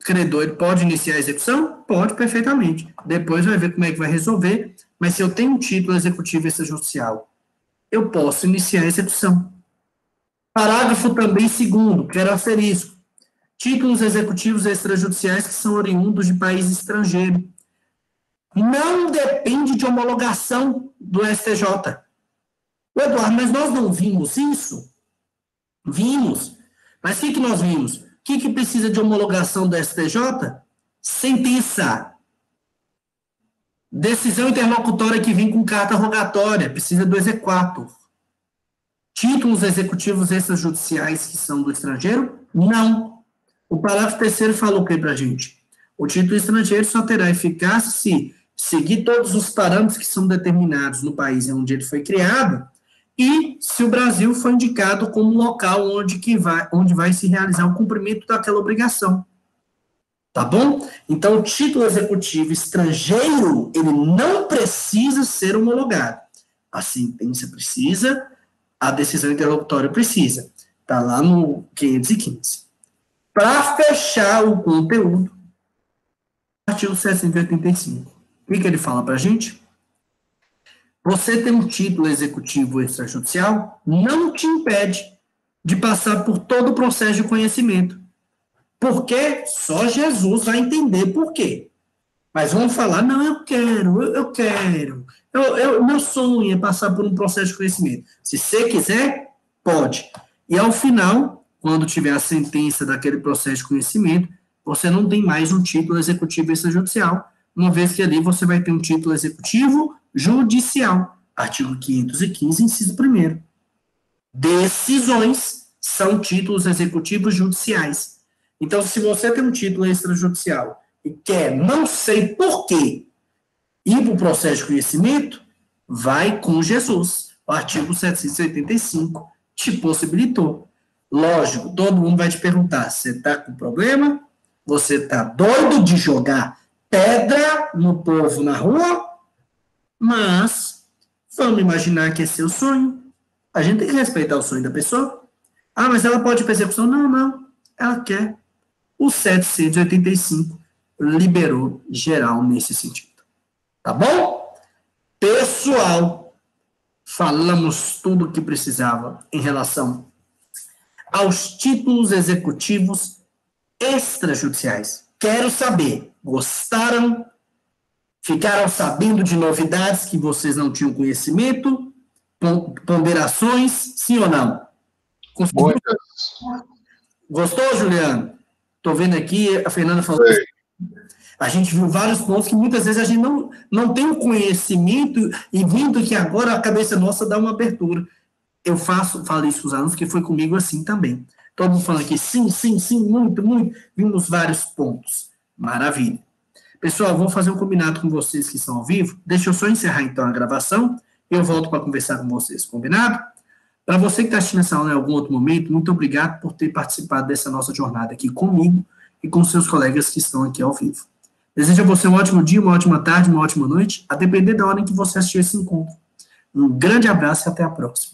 credor, ele pode iniciar a execução? Pode, perfeitamente. Depois vai ver como é que vai resolver, mas se eu tenho um título executivo extrajudicial, eu posso iniciar a execução. Parágrafo também 2º, quero asterisco. Títulos executivos extrajudiciais que são oriundos de país estrangeiro. Não depende de homologação do STJ. Eduardo, mas nós não vimos isso? Vimos. Mas o que nós vimos? O que precisa de homologação do STJ? Sentença. Decisão interlocutória que vem com carta rogatória, precisa do exequatur. Títulos executivos extrajudiciais que são do estrangeiro? Não. O parágrafo 3º falou o que para a gente? O título estrangeiro só terá eficácia se seguir todos os parâmetros que são determinados no país onde ele foi criado e se o Brasil for indicado como local onde vai se realizar o cumprimento daquela obrigação. Tá bom? Então, o título executivo estrangeiro, ele não precisa ser homologado. A sentença precisa, a decisão interlocutória precisa. Está lá no 515. Para fechar o conteúdo, artigo 785. O que ele fala para a gente? Você tem um título executivo extrajudicial, não te impede de passar por todo o processo de conhecimento. Porque só Jesus vai entender por quê. Mas vamos falar, não, eu quero. Meu sonho é passar por um processo de conhecimento. Se você quiser, pode. E ao final, quando tiver a sentença daquele processo de conhecimento, você não tem mais um título executivo extrajudicial, uma vez que ali você vai ter um título executivo judicial. Artigo 515, inciso 1º. Decisões são títulos executivos judiciais. Então, se você tem um título extrajudicial e quer, não sei por quê, ir para o processo de conhecimento, vai com Jesus. O artigo 785 te possibilitou. Lógico, todo mundo vai te perguntar, você está com problema? Você está doido de jogar pedra no povo na rua? Mas, vamos imaginar que é seu sonho. A gente tem que respeitar o sonho da pessoa. Ah, mas ela pode persecução? Não. Ela quer. O 785 liberou geral nesse sentido. Tá bom? Pessoal, falamos tudo o que precisava em relação aos títulos executivos extrajudiciais. Quero saber, gostaram? Ficaram sabendo de novidades que vocês não tinham conhecimento? Ponderações, sim ou não? Muitas. Gostou, Juliano? Estou vendo aqui, a Fernanda falou. A gente viu vários pontos que muitas vezes a gente não tem o conhecimento e vindo que agora a cabeça nossa dá uma abertura. Eu falo isso com os alunos, que foi comigo assim também. Todo mundo falando aqui, sim, muito. Vimos vários pontos. Maravilha. Pessoal, vou fazer um combinado com vocês que estão ao vivo. Deixa eu só encerrar então a gravação e eu volto para conversar com vocês. Combinado? Para você que está assistindo essa aula em algum outro momento, muito obrigado por ter participado dessa nossa jornada aqui comigo e com seus colegas que estão aqui ao vivo. Desejo a você um ótimo dia, uma ótima tarde, uma ótima noite, a depender da hora em que você assistir esse encontro. Um grande abraço e até a próxima.